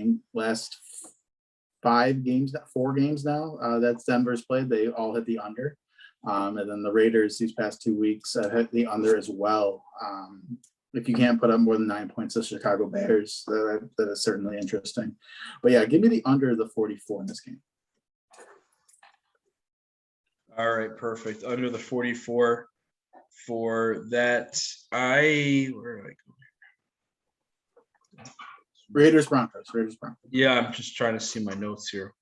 games now that's Denver's played, they all hit the under. And then the Raiders these past 2 weeks hit the under as well. If you can't put up more than 9 points to Chicago Bears, that is certainly interesting. But yeah, give me the under the 44 in this game. All right, perfect. Under the 44 for that. Where did I go? Raiders Broncos. Yeah, I'm just trying to see my notes here.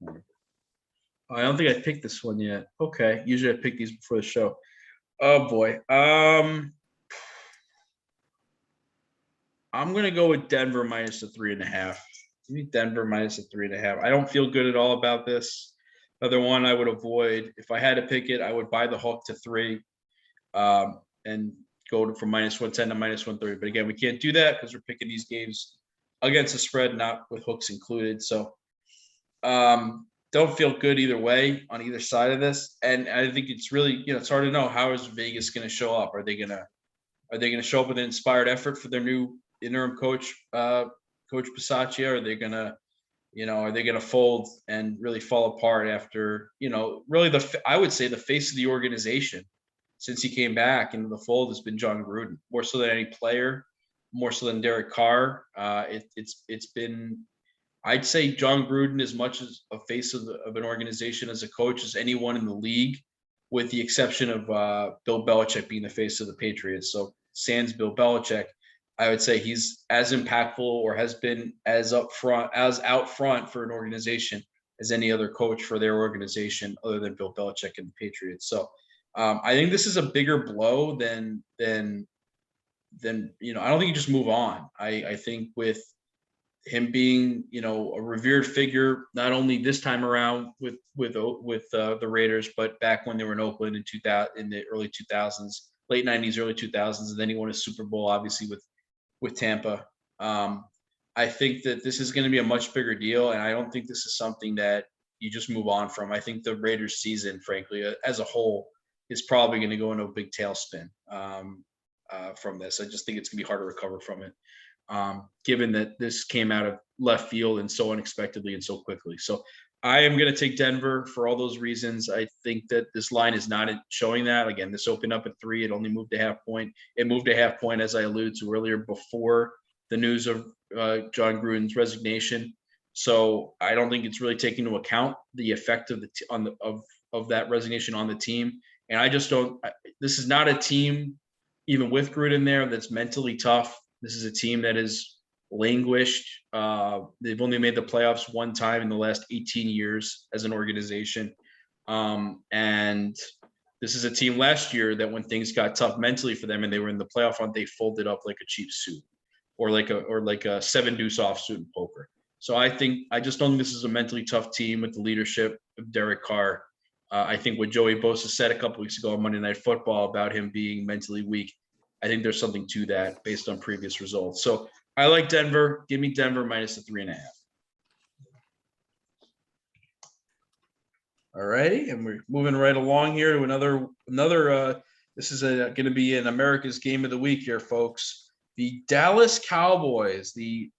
I don't think I picked this one yet. Okay, usually I pick these before the show. Oh boy. I'm gonna go with Denver minus the 3.5. Give me Denver minus the 3.5. I don't feel good at all about this. Another one I would avoid. If I had to pick it, I would buy the hook to 3, and go from minus 110 to minus 130. But again, we can't do that because we're picking these games against the spread, not with hooks included. So don't feel good either way on either side of this. And I think it's really, it's hard to know, how is Vegas going to show up? Are they going to show up with an inspired effort for their new interim coach, Coach Bisaccia? Are they going to fold and really fall apart after, really I would say the face of the organization since he came back into the fold has been John Gruden, more so than any player, more so than Derek Carr. It's been, I'd say John Gruden as much as a face of an organization as a coach as anyone in the league, with the exception of Bill Belichick being the face of the Patriots. So sans Bill Belichick, I would say he's as impactful or has been as out front for an organization as any other coach for their organization other than Bill Belichick and the Patriots. So I think this is a bigger blow than I don't think you just move on. I think with him being, a revered figure, not only this time around with the Raiders, but back when they were in Oakland in the early 2000s, late 90s, early 2000s, and then he won a Super Bowl, obviously with Tampa. I think that this is going to be a much bigger deal, and I don't think this is something that you just move on from. I think the Raiders season, frankly, as a whole, is probably going to go into a big tailspin from this. I just think it's going to be hard to recover from it, given that this came out of left field and so unexpectedly and so quickly. So I am going to take Denver for all those reasons. I think that this line is not showing that. Again, this opened up at 3. It only moved a half point. It moved a half point, as I alluded to earlier, before the news of John Gruden's resignation. So I don't think it's really taking into account the effect of of that resignation on the team. And I just don't. This is not a team, even with Gruden there, that's mentally tough. This is a team that is languished. They've only made the playoffs one time in the last 18 years as an organization. And this is a team last year that when things got tough mentally for them and they were in the playoff hunt, they folded up like a cheap suit or like a 7-deuce offsuit in poker. So I just don't think this is a mentally tough team with the leadership of Derek Carr. I think what Joey Bosa said a couple weeks ago on Monday Night Football about him being mentally weak, I think there's something to that based on previous results. So I like Denver. Give me Denver minus the 3.5. All righty, and we're moving right along here to another. This is going to be an America's Game of the Week here, folks. The Dallas Cowboys. The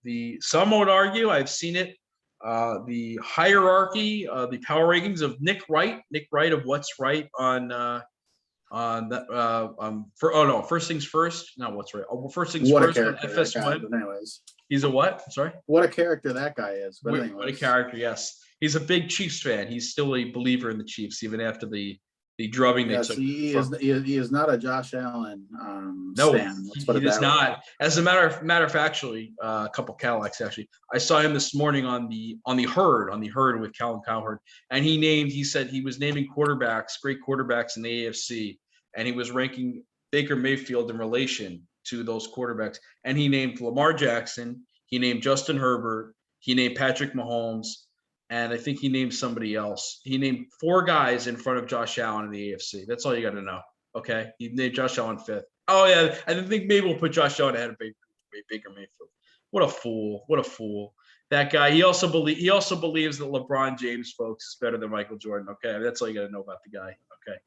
some would argue, I've seen it. The hierarchy, the power rankings of Nick Wright of What's Right on that. First things first. Not What's Right. First things what first a on FS1. Anyways, he's a what? Sorry. What a character that guy is. But what a character. Yes, he's a big Chiefs fan. He's still a believer in the Chiefs even after the drubbing they took. He is not a Josh Allen no, stan. He is not. As a matter of actually, a couple Cadillacs actually. I saw him this morning on the herd with Colin Cowherd, and he said he was naming great quarterbacks in the AFC, and he was ranking Baker Mayfield in relation to those quarterbacks, and he named Lamar Jackson, he named Justin Herbert, he named Patrick Mahomes. And I think he named somebody else. He named 4 guys in front of Josh Allen in the AFC. That's all you got to know. Okay. He named Josh Allen 5th. Oh, yeah. I think maybe we'll put Josh Allen ahead of Baker Mayfield. What a fool. What a fool. That guy. He also believes that LeBron James, folks, is better than Michael Jordan. Okay. That's all you got to know about the guy. Okay.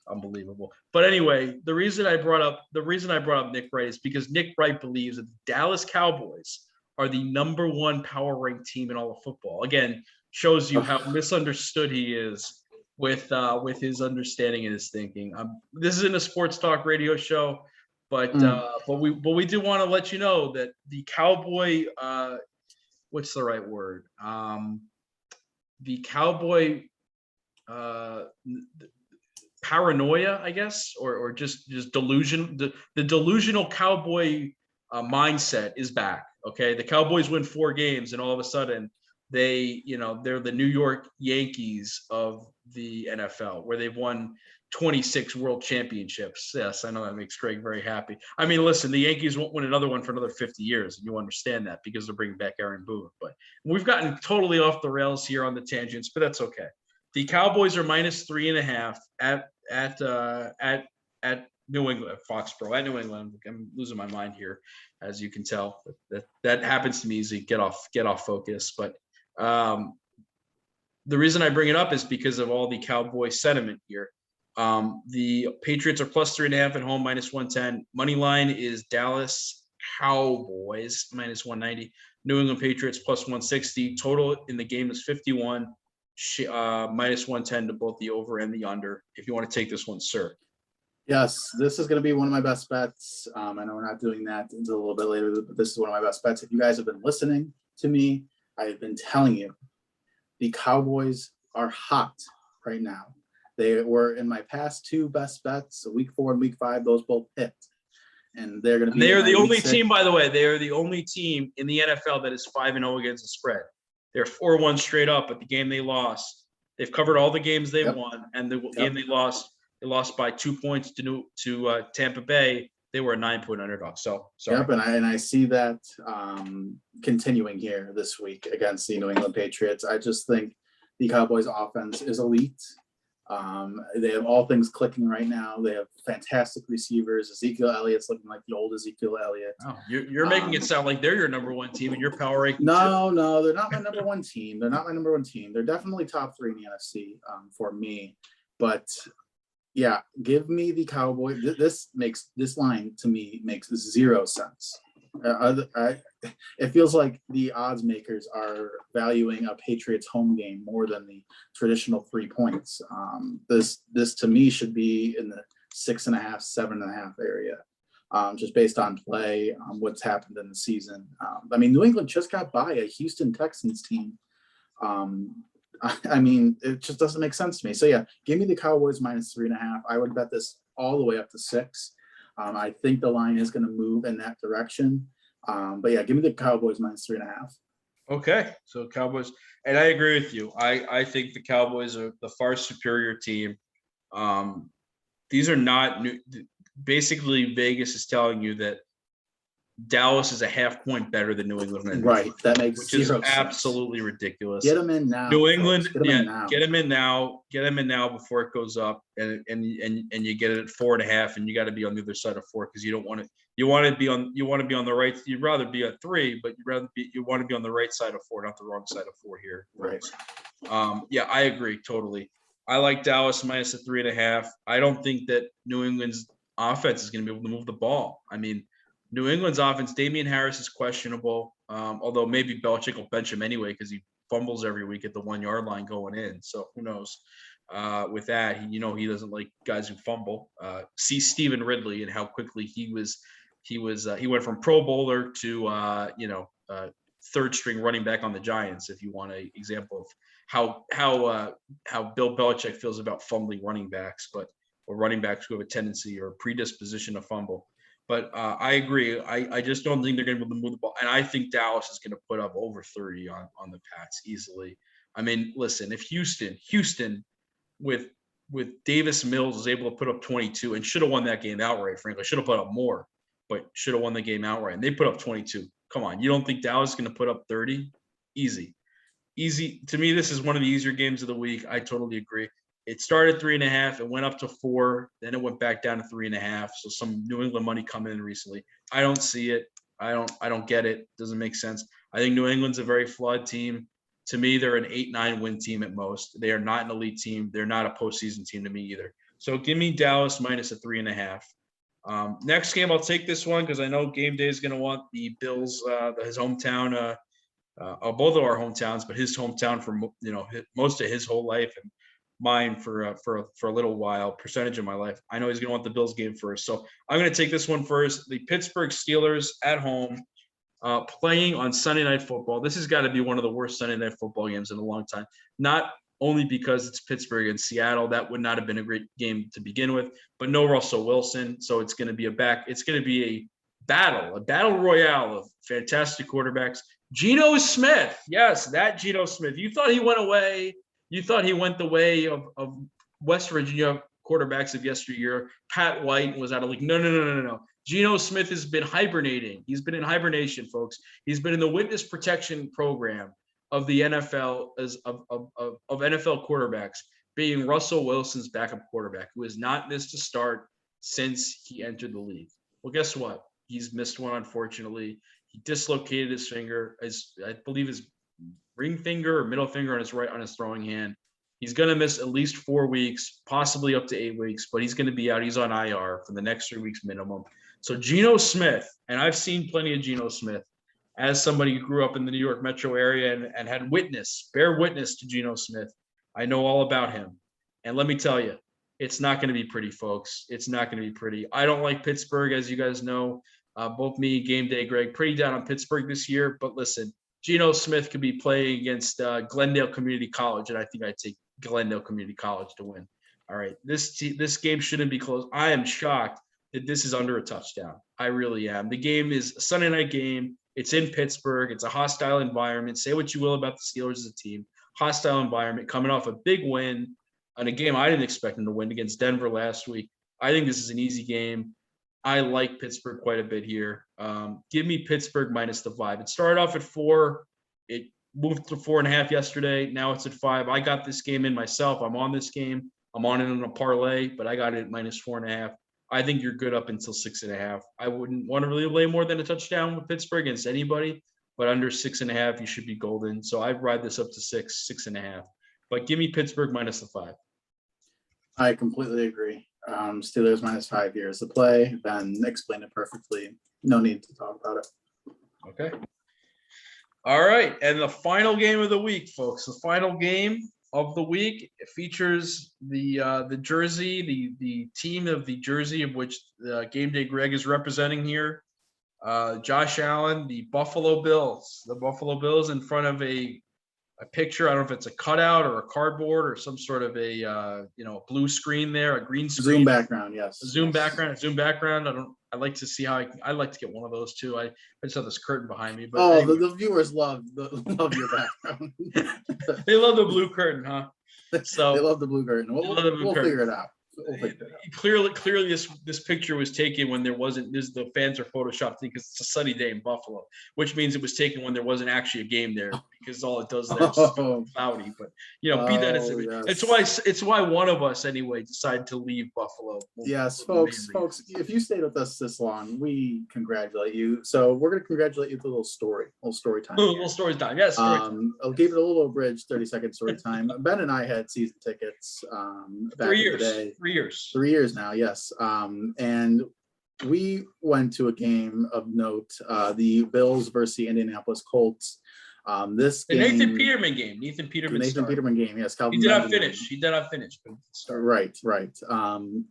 Unbelievable. But anyway, the reason I brought up Nick Wright is because Nick Wright believes that the Dallas Cowboys are the number 1 power ranked team in all of football. Again, shows you how misunderstood he is with his understanding and his thinking. This isn't a sports talk radio show, but we do want to let you know that the Cowboy, what's the right word? The Cowboy paranoia, I guess, or just delusion. The delusional Cowboy mindset is back. Okay, the Cowboys win 4 games, and all of a sudden, they're the New York Yankees of the NFL, where they've won 26 world championships. Yes, I know that makes Greg very happy. I mean, listen, the Yankees won't win another one for another 50 years, and you understand that because they're bringing back Aaron Boone. But we've gotten totally off the rails here on the tangents, but that's okay. The Cowboys are minus 3.5 at New England, Foxborough, at New England. I'm losing my mind here, as you can tell. That happens to me easily. Get off focus, but. The reason I bring it up is because of all the Cowboy sentiment here. The Patriots are plus 3.5 at home, minus 110. Money line is Dallas Cowboys minus 190. New England Patriots plus 160. Total in the game is 51. Minus 110 to both the over and the under. If you want to take this one, sir. Yes, this is going to be one of my best bets. I know we're not doing that until a little bit later, but this is one of my best bets. If you guys have been listening to me, I have been telling you, the Cowboys are hot right now. They were in my past 2 best bets, week 4 and week 5. Those both hit, and they're going to be. They are the only team, by the way. They are the only team in the NFL that is 5-0 against the spread. They're 4-1 straight up at the game they lost. They've covered all the games they won, and the game they lost by 2 points to Tampa Bay. They were a 9-point underdog. So sorry. Yep, and I see that continuing here this week against the New England Patriots. I just think the Cowboys' offense is elite. They have all things clicking right now. They have fantastic receivers. Ezekiel Elliott's looking like the old Ezekiel Elliott. Oh, you're making it sound like they're your number 1 team and your power ranking. No, they're not my number 1 team. They're not my number 1 team. They're definitely top 3 in the NFC for me. But Yeah, give me the Cowboys. This line to me makes zero sense. It feels like the odds makers are valuing a Patriots home game more than the traditional 3 points. This to me should be in the 6.5, 7.5 area, just based on play, what's happened in the season. I mean, New England just got by a Houston Texans team. I mean, it just doesn't make sense to me. So yeah, give me the Cowboys -3.5. I would bet this all the way up to 6. I think the line is going to move in that direction. But yeah, give me the Cowboys -3.5. Okay, so Cowboys, and I agree with you. I think the Cowboys are the far superior team. These are not new. Basically, Vegas is telling you that Dallas is a half point better than New England. Right, that makes which is zero sense. absolutely ridiculous. Get them in now. New England, Get them in now. Get them in now. Get them in now before it goes up, and you get it at 4.5, and you got to be on the other side of 4 because you don't want to. You want to be on the right. You'd rather be at 3, but you want to be on the right side of 4, not the wrong side of 4 here. Right. Yeah, I agree totally. I like Dallas -3.5. I don't think that New England's offense is going to be able to move the ball. I mean, New England's offense, Damian Harris is questionable, although maybe Belichick will bench him anyway because he fumbles every week at the 1-yard line going in. So who knows? With that, he doesn't like guys who fumble. See Stephen Ridley and how quickly he went from Pro Bowler to third string running back on the Giants. If you want an example of how Bill Belichick feels about fumbling running backs, or running backs who have a tendency or predisposition to fumble. But I agree. I just don't think they're going to be able to move the ball. And I think Dallas is going to put up over 30 on the Pats easily. I mean, listen, if Houston with Davis Mills is able to put up 22 and should have won that game outright, frankly, should have put up more, but should have won the game outright. And they put up 22. Come on. You don't think Dallas is going to put up 30? Easy. To me, this is one of the easier games of the week. I totally agree. It started 3.5. It went up to 4. Then it went back down to 3.5. So some New England money coming in recently. I don't see it. I don't get it. Doesn't make sense. I think New England's a very flawed team. To me, they're an 8-9 win team at most. They are not an elite team. They're not a postseason team to me either. So give me Dallas -3.5. Next game, I'll take this one because I know Game Day is going to want the Bills, his hometown, both of our hometowns, but his hometown for most of his whole life and mine for a little while, percentage of my life. I know he's going to want the Bills game first. So I'm going to take this one first. The Pittsburgh Steelers at home playing on Sunday Night Football. This has got to be one of the worst Sunday Night Football games in a long time. Not only because it's Pittsburgh and Seattle. That would not have been a great game to begin with, but no Russell Wilson. So it's going to be a battle royale of fantastic quarterbacks. Geno Smith. Yes, that Geno Smith. You thought he went away. You thought he went the way of West Virginia quarterbacks of yesteryear. Pat White was out of league. No. Geno Smith has been hibernating. He's been in hibernation, folks. He's been in the witness protection program of the NFL of NFL quarterbacks, being Russell Wilson's backup quarterback, who has not missed a start since he entered the league. Well, guess what? He's missed one, unfortunately. He dislocated his finger, I believe his ring finger or middle finger on his throwing hand. He's going to miss at least 4 weeks, possibly up to 8 weeks, but he's going to be out. He's on IR for the next 3 weeks minimum. So Geno Smith, and I've seen plenty of Geno Smith as somebody who grew up in the New York metro area and had bear witness to Geno Smith. I know all about him. And let me tell you, it's not going to be pretty, folks. It's not going to be pretty. I don't like Pittsburgh, as you guys know. Both me, Game Day, Greg, pretty down on Pittsburgh this year. But listen, Geno Smith could be playing against Glendale Community College, and I think I'd take Glendale Community College to win. All right, this game shouldn't be close. I am shocked that this is under a touchdown. I really am. The game is a Sunday night game. It's in Pittsburgh. It's a hostile environment. Say what you will about the Steelers as a team. Hostile environment, coming off a big win on a game I didn't expect them to win against Denver last week. I think this is an easy game. I like Pittsburgh quite a bit here. Give me Pittsburgh -5. It started off at 4. It moved to 4.5 yesterday. Now it's at 5. I got this game in myself. I'm on this game. I'm on it in a parlay, but I got it at -4.5. I think you're good up until 6.5. I wouldn't want to really lay more than a touchdown with Pittsburgh against anybody, but under 6.5, you should be golden. So I'd ride this up to 6.5. But give me Pittsburgh -5. I completely agree. Steelers -5 years to play. Ben explained it perfectly. No need to talk about it. Okay. All right, and the final game of the week, folks. The final game of the week features the jersey, the team of the jersey of which Game Day Greg is representing here. Josh Allen, the Buffalo Bills. The Buffalo Bills in front of a picture. I don't know if it's a cutout or a cardboard or some sort of a blue screen there, a green screen. Zoom background, yes. A Zoom background. I'd like to see how I'd like to get one of those too. I just have this curtain behind me. But anyway. the viewers love your background. They love the blue curtain, huh? So they love the blue curtain. We'll figure it out. Clearly, this picture was taken when there wasn't. The fans are photoshopped because it's a sunny day in Buffalo, which means it was taken when there wasn't actually a game there because all it does there is cloudy. But be that as it is, it's why one of us anyway decided to leave Buffalo. Yes, folks, if you stayed with us this long, we congratulate you. So we're going to congratulate you with a little story time. Little story time, yes. I'll give it a little abridged 30-second story time. Ben and I had season tickets back 3 years. in the day. 3 years. 3 years now, yes. And we went to a game of note, the Bills versus the Indianapolis Colts. This game, Nathan Peterman game. Nathan Peterman game. Yes, Calvin. He did not finish. Right.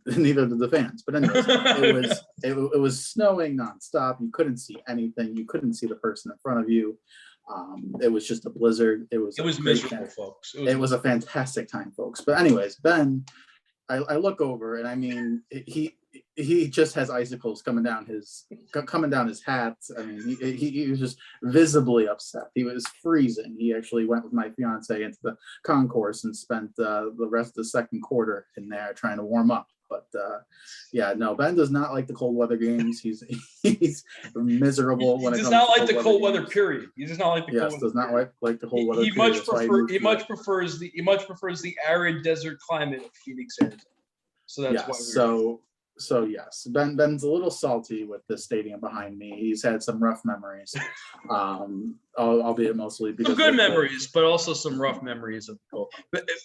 Neither did the fans. But anyways, it was snowing nonstop. You couldn't see anything. You couldn't see the person in front of you. It was just a blizzard. It was miserable, folks. It was a fantastic time, folks. But anyways, Ben, I look over and I mean he just has icicles coming down his hat. I mean he was just visibly upset. He was freezing. He actually went with my fiance into the concourse and spent the rest of the second quarter in there trying to warm up. But Ben does not like the cold weather games. He's miserable when it comes to cold weather. He does not like the cold weather. Period. He does not like the cold weather. Yes, does not like the cold weather. He much prefers the arid desert climate of Phoenix, Arizona. So that's why. So yes, Ben's a little salty with the stadium behind me. He's had some rough memories, albeit mostly because some good memories, but also some rough memories of the cold.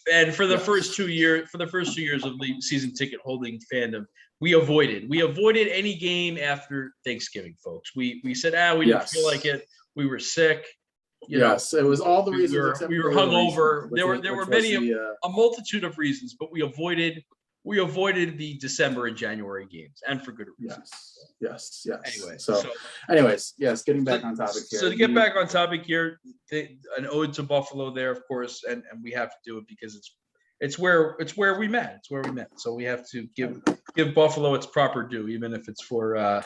And for the first 2 years, of the season ticket holding fandom, we avoided any game after Thanksgiving, folks. We said, we didn't feel like it. We were sick. It was all the reasons. We were hungover. There were a multitude of reasons, but we avoided the December and January games, and for good reason. Yes. Anyway, anyways, yes, getting back on topic here. So to get back on topic here, an ode to Buffalo there, of course, and we have to do it because it's where we met. It's where we met. So we have to give Buffalo its proper due, even if it's for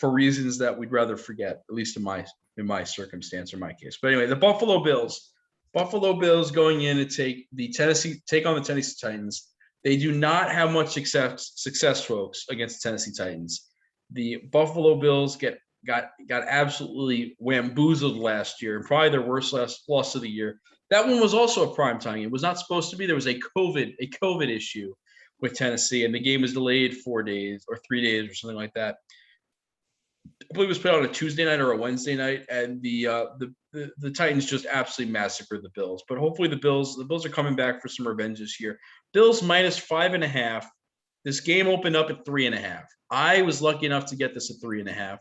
reasons that we'd rather forget, at least in my circumstance or my case. But anyway, the Buffalo Bills going in to take on the Tennessee Titans. They do not have much success, folks, against the Tennessee Titans. The Buffalo Bills got absolutely wamboozled last year, and probably their worst loss of the year. That one was also a primetime game. It was not supposed to be. There was a COVID issue with Tennessee, and the game was delayed 4 days or 3 days or something like that. I believe it was played on a Tuesday night or a Wednesday night, and the Titans just absolutely massacred the Bills. But hopefully the Bills are coming back for some revenge this year. Bills -5.5. This game opened up at 3.5. I was lucky enough to get this at 3.5.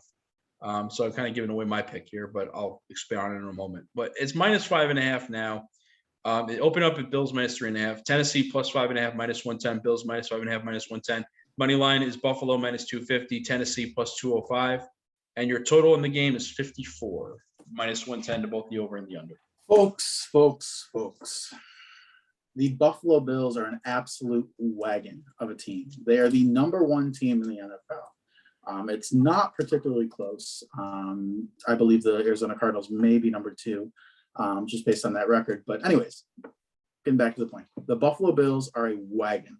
So I'm kind of giving away my pick here, but I'll expand on it in a moment. But it's -5.5 now. It opened up at Bills -3.5. Tennessee +5.5, -110. Bills -5.5, -110. Money line is Buffalo -250. Tennessee +205. And your total in the game is 54, -110 to both the over and the under. Folks. The Buffalo Bills are an absolute wagon of a team. They are the number one team in the NFL. It's not particularly close. I believe the Arizona Cardinals may be number 2, just based on that record. But anyways, getting back to the point. The Buffalo Bills are a wagon.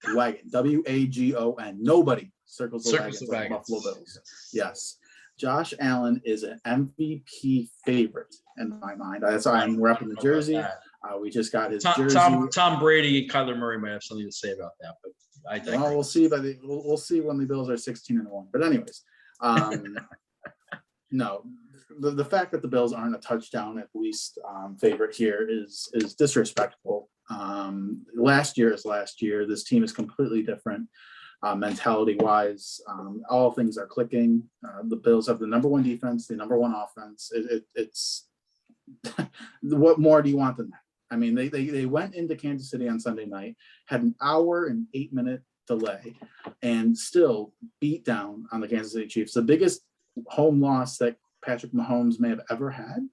WAGON. Nobody circles the wagons like Buffalo Bills. Yes. Josh Allen is an MVP favorite in my mind. That's why I'm repping the jersey. We just got his jersey. Tom Brady and Kyler Murray might have something to say about that, but I think we'll see. We'll see when the Bills are 16-1. But anyways, no, the fact that the Bills aren't a touchdown at least favorite here is disrespectful. Last year is last year. This team is completely different. Mentality wise, all things are clicking. The Bills have the number one defense, the number one offense. It's what more do you want than that? I mean, they went into Kansas City on Sunday night, had an hour and 8-minute delay, and still beat down on the Kansas City Chiefs, the biggest home loss that Patrick Mahomes may have ever had.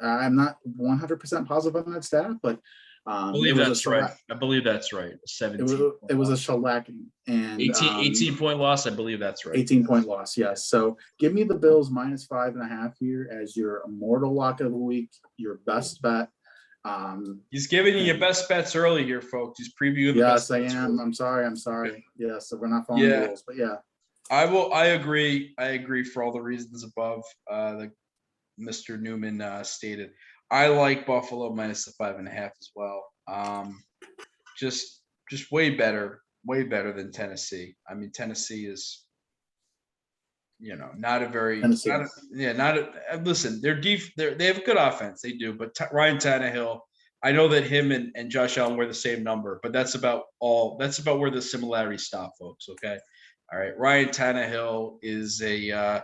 I'm not 100% positive on that stat, but I believe that's right. I believe that's right. 17. It was a shellacking, and 18-point loss. I believe that's right. 18-point loss. Yes. So give me the Bills -5.5 here as your immortal lock of the week, your best bet. He's giving you your best bets early here, folks. He's previewing the best bets. Yes, I am. I'm sorry. Okay. Yes, so we're not following the rules, but yeah. I agree for all the reasons above that Mr. Newman stated. I like Buffalo -5.5 as well. Just way better than Tennessee. I mean, Tennessee is, not a very, listen, they have a good offense. They do, but Ryan Tannehill, I know that him and Josh Allen were the same number, but that's about where the similarities stop, folks. Okay. All right. Ryan Tannehill is a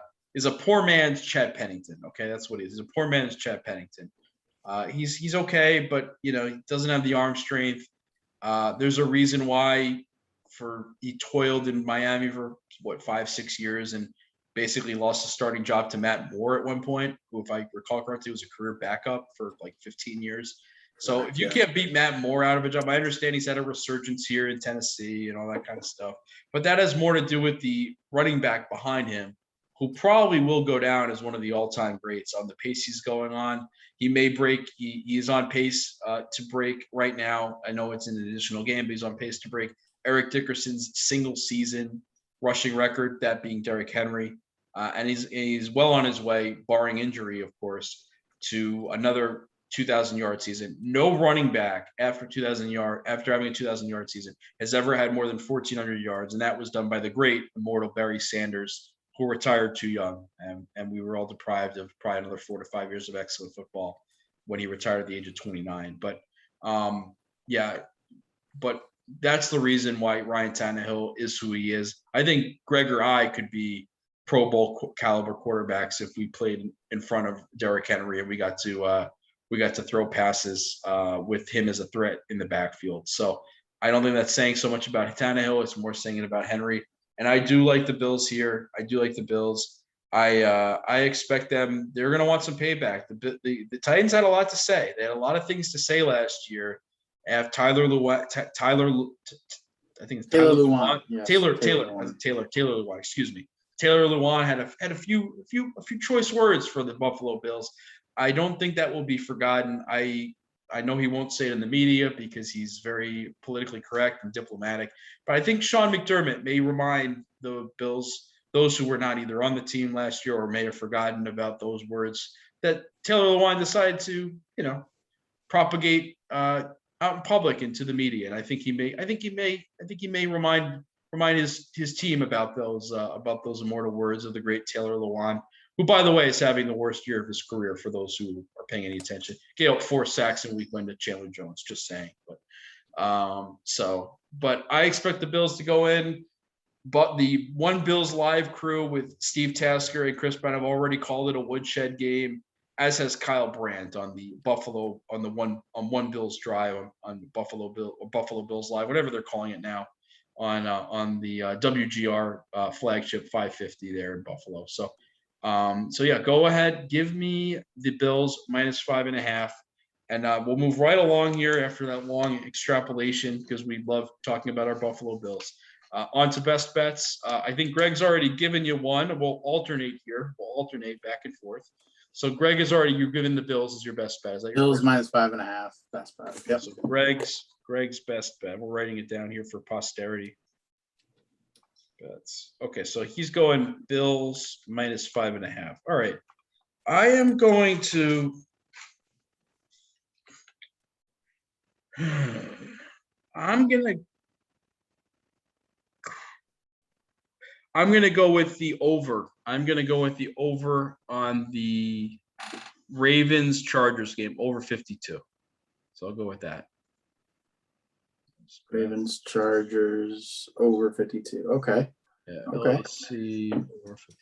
poor man's Chad Pennington. Okay. That's what he is. He's a poor man's Chad Pennington. He's okay, but he doesn't have the arm strength. There's a reason why he toiled in Miami for 5-6 years and basically lost the starting job to Matt Moore at one point, who, if I recall correctly, was a career backup for like 15 years. So if you can't beat Matt Moore out of a job, I understand he's had a resurgence here in Tennessee and all that kind of stuff, but that has more to do with the running back behind him, who probably will go down as one of the all-time greats on the pace he's going on. He may break. He is on pace to break right now. I know it's an additional game, but he's on pace to break Eric Dickerson's single-season rushing record, that being Derrick Henry, and he's well on his way, barring injury, of course, to another 2,000-yard season. No running back after having a 2,000-yard season has ever had more than 1,400 yards, and that was done by the great immortal Barry Sanders, who retired too young, and we were all deprived of probably another 4 to 5 years of excellent football when he retired at the age of 29. But but that's the reason why Ryan Tannehill is who he is. I think Greg or I could be Pro Bowl caliber quarterbacks if we played in front of Derrick Henry and we got to throw passes with him as a threat in the backfield. So I don't think that's saying so much about Tannehill. It's more saying it about Henry. And I do like the Bills here. I do like the Bills. I expect them. They're going to want some payback. The Titans had a lot to say. They had a lot of things to say last year. Taylor Lewan. Excuse me. Taylor Lewan had a few choice words for the Buffalo Bills. I don't think that will be forgotten. I know he won't say it in the media because he's very politically correct and diplomatic, but I think Sean McDermott may remind the Bills, those who were not either on the team last year or may have forgotten about those words, that Taylor Lewan decided to, propagate out in public into the media. And I think he may remind his team about those immortal words of the great Taylor Lewan, who, by the way, is having the worst year of his career for those who are paying any attention. Gave up 4 sacks in week 1 to Chandler Jones, just saying. But I expect the Bills to go in. But the One Bills Live crew with Steve Tasker and Chris Brown have already called it a woodshed game, as has Kyle Brandt on One Bills Drive on Buffalo Bills Live, whatever they're calling it now, on the WGR flagship 550 there in Buffalo. So go ahead, give me the Bills -5.5, and we'll move right along here after that long extrapolation because we love talking about our Buffalo Bills. On to best bets. I think Greg's already given you one. We'll alternate here. We'll alternate back and forth. So Greg you're giving the Bills as your best bet. Is that your Bills -5.5 best bet? Yep. So Greg's best bet. We're writing it down here for posterity. Bets. Okay, so he's going Bills -5.5. All right. I am going to I'm gonna go with the over. I'm gonna go with the over on the Ravens Chargers game, over 52. So I'll go with that. Ravens, Chargers, over 52. Okay. Yeah. Okay. LAC over 52.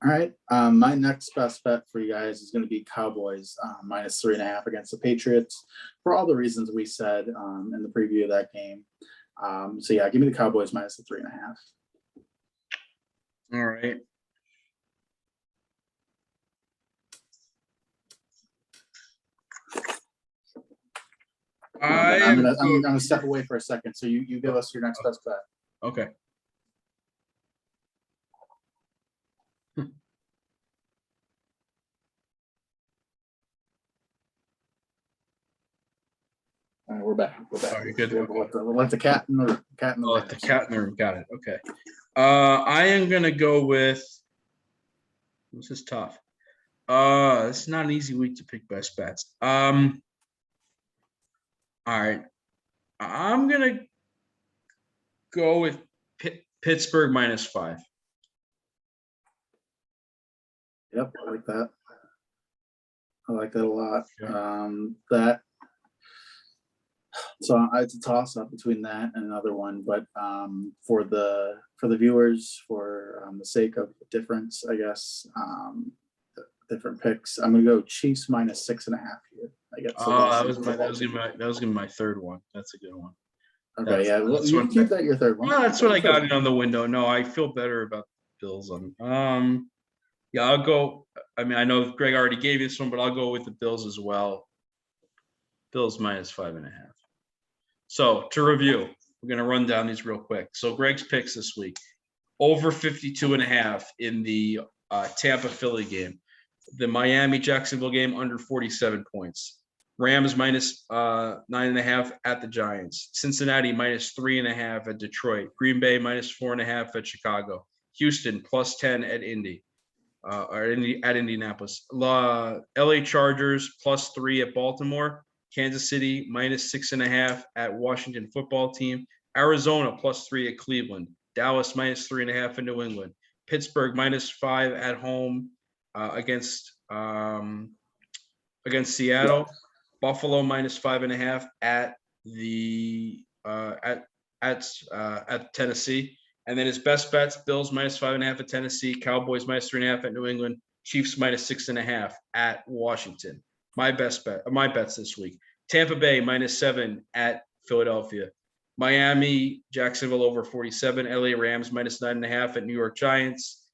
All right. My next best bet for you guys is going to be Cowboys minus 3.5 against the Patriots for all the reasons we said in the preview of that game. So yeah, give me the Cowboys minus the 3.5. All right. I'm gonna step away for a second. So you give us your next best bet. Okay. All right, we're back. All right, good. We'll let the cat in the room. Let the cat in the room. Got it. Okay. I am gonna go with. This is tough. It's not an easy week to pick best bets. All right. I'm gonna go with Pittsburgh minus 5. Yep, I like that. I like that a lot. Okay. So it's a toss up between that and another one, but for the viewers, for the sake of difference, I guess, different picks, I'm gonna go Chiefs minus 6.5 here. I guess. That was gonna be my third one. That's a good one. Okay, you keep that your third one. No, that's what I got it on the window. No, I feel better about Bills on. Yeah, I'll go. I mean, I know Greg already gave you this one, but I'll go with the Bills as well. Bills minus 5.5. So to review, we're going to run down these real quick. So Greg's picks this week, over 52.5 in the Tampa Philly game, the Miami Jacksonville game under 47 points, Rams minus 9.5 at the Giants, Cincinnati minus 3.5 at Detroit, Green Bay minus 4.5 at Chicago, Houston plus 10 at Indy. At Indianapolis, LA Chargers plus 3 at Baltimore, Kansas City minus 6.5 at Washington Football Team, Arizona plus 3 at Cleveland, Dallas minus 3.5 in New England, Pittsburgh minus 5 at home against Seattle, Buffalo minus 5.5 at the at Tennessee. And then his best bets: Bills minus 5.5 at Tennessee, Cowboys minus 3.5 at New England, Chiefs minus 6.5 at Washington. My bets this week: Tampa Bay minus 7 at Philadelphia, Miami, Jacksonville over 47, LA Rams minus 9.5 at New York Giants,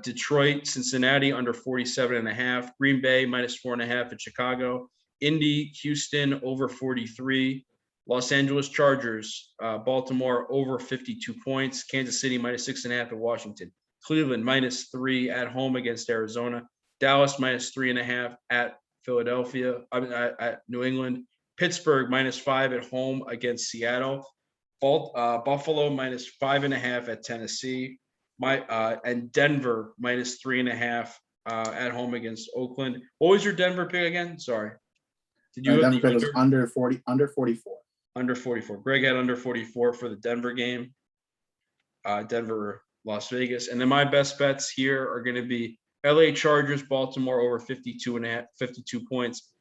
Detroit, Cincinnati under 47.5, Green Bay minus 4.5 at Chicago, Indy, Houston over 43. Los Angeles Chargers, Baltimore over 52 points. Kansas City minus 6.5 at Washington. Cleveland minus 3 at home against Arizona. Dallas minus 3.5 at Philadelphia, at New England. Pittsburgh minus 5 at home against Seattle. Buffalo minus 5.5 at Tennessee. And Denver minus 3.5 at home against Oakland. What was your Denver pick again? Sorry. Did you Denver pick was under 44. Under 44. Greg had under 44 for the Denver game. Denver, Las Vegas. And then my best bets here are going to be LA Chargers, Baltimore over 52 points.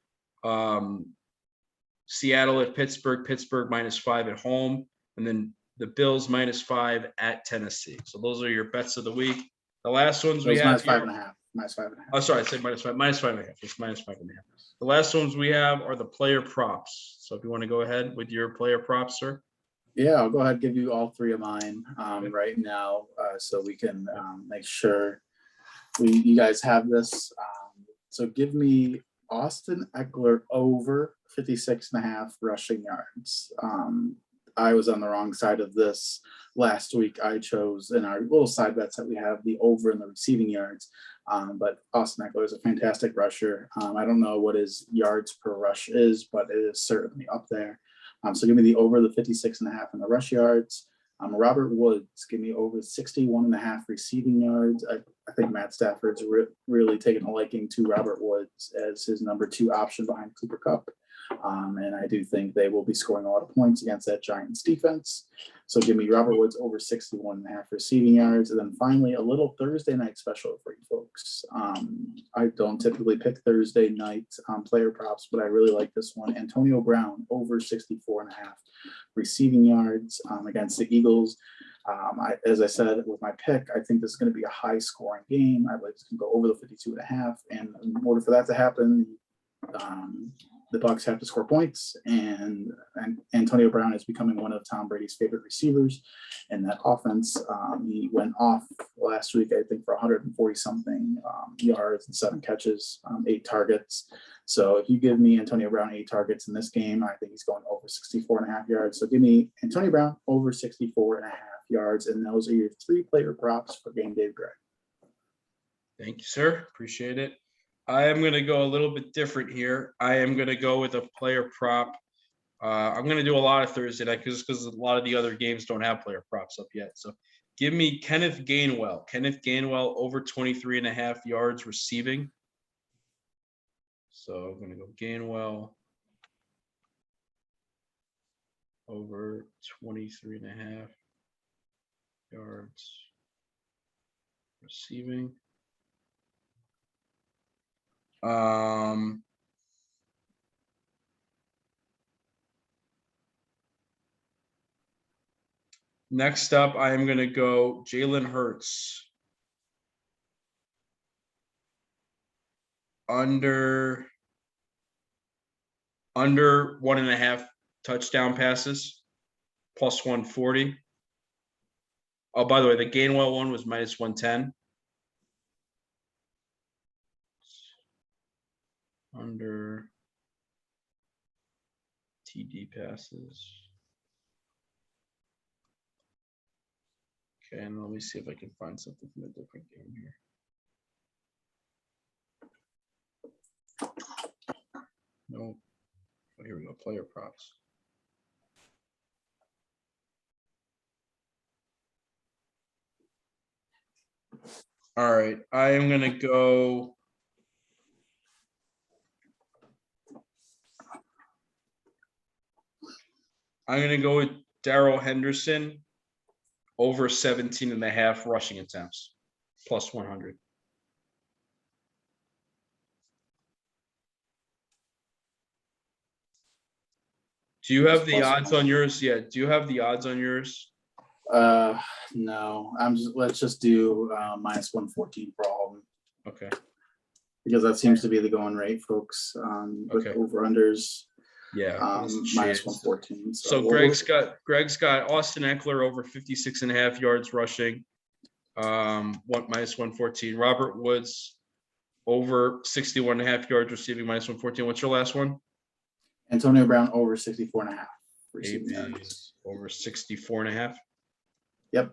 Seattle at Pittsburgh minus 5 at home. And then the Bills minus 5 at Tennessee. So those are your bets of the week. The last ones we have here. Minus 5.5. Oh, sorry, I said minus 5. Minus 5.5. It's minus 5.5. The last ones we have are the player props. So if you want to go ahead with your player props, sir. Yeah, I'll go ahead and give you all 3 of mine right now, so we can make sure you guys have this. So give me Austin Eckler over 56.5 rushing yards. I was on the wrong side of this last week. I chose in our little side bets that we have the over in the receiving yards. But Austin Eckler is a fantastic rusher. I don't know what his yards per rush is, but it is certainly up there. So give me the over the 56.5 in the rush yards. Robert Woods, give me over 61.5 receiving yards. I think Matt Stafford's really taken a liking to Robert Woods as his number 2 option behind Cooper Kupp. And I do think they will be scoring a lot of points against that Giants defense. So give me Robert Woods over 61.5 receiving yards. And then finally, a little Thursday night special for you folks. I don't typically pick Thursday night player props, but I really like this one. Antonio Brown over 64.5 receiving yards against the Eagles. As I said with my pick, I think this is going to be a high scoring game. I'd like to go over the 52.5. And in order for that to happen, the Bucs have to score points, and Antonio Brown is becoming one of Tom Brady's favorite receivers in that offense. He went off last week, I think, for 140 something yards and 7 catches, 8 targets. So if you give me Antonio Brown 8 targets in this game, I think he's going over 64.5 yards. So give me Antonio Brown over 64.5 yards, and those are your 3 player props for game day, Greg. Thank you, sir. Appreciate it. I am going to go a little bit different here. I am going to go with a player prop. I'm going to do a lot of Thursday night because a lot of the other games don't have player props up yet. So give me Kenneth Gainwell. Kenneth Gainwell over 23.5 yards receiving. So I'm going to go Gainwell over 23.5 yards receiving. Next up, I am going to go Jalen Hurts under 1.5 touchdown passes plus 140. Oh, by the way, the Gainwell one was minus 110. Under TD passes. Okay, and let me see if I can find something from a different game here. No. Oh, here we go. Player props. All right. I am going to go. I'm going to go with Darrell Henderson over 17.5 rushing attempts, plus 100. Do you have the odds on yours? Yeah. Do you have the odds on yours? No. Let's just do minus 114 for all of them. Okay. Because that seems to be the going rate, folks. With over unders. Yeah, minus 114. So Greg's got Austin Eckler over 56.5 yards rushing, minus 114. Robert Woods over 61.5 yards receiving, minus 114. What's your last one? Antonio Brown over 64.5 receiving yards. Over 64.5. Yep.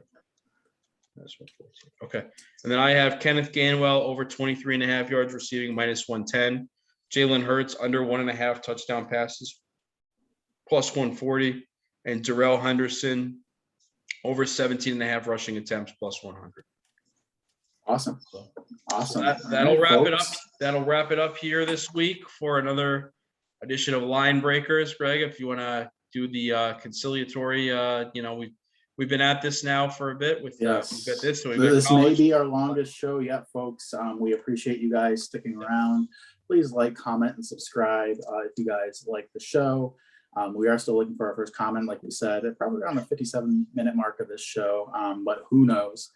That's 114. Okay, and then I have Kenneth Gainwell over 23.5 yards receiving, minus 110. Jalen Hurts under 1.5 touchdown passes, plus 140, and Darrell Henderson over 17.5 rushing attempts, plus 100. Awesome. Awesome. That'll wrap it up. That'll wrap it up here this week for another edition of Line Breakers. Greg, if you want to do the conciliatory, we've been at this now for a bit with we've got this. So this may be our longest show yet, folks. We appreciate you guys sticking around. Please like, comment, and subscribe if you guys like the show. We are still looking for our first comment, like we said, probably around the 57-minute mark of this show, but who knows?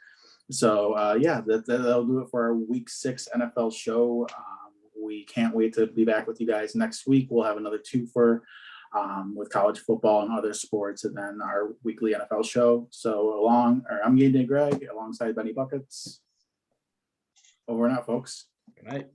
So that'll do it for our Week 6 NFL show. We can't wait to be back with you guys next week. We'll have another twofer with college football and other sports, and then our weekly NFL show. So I'm Game Day Greg alongside Benny Buckets. Over and out, folks. Good night.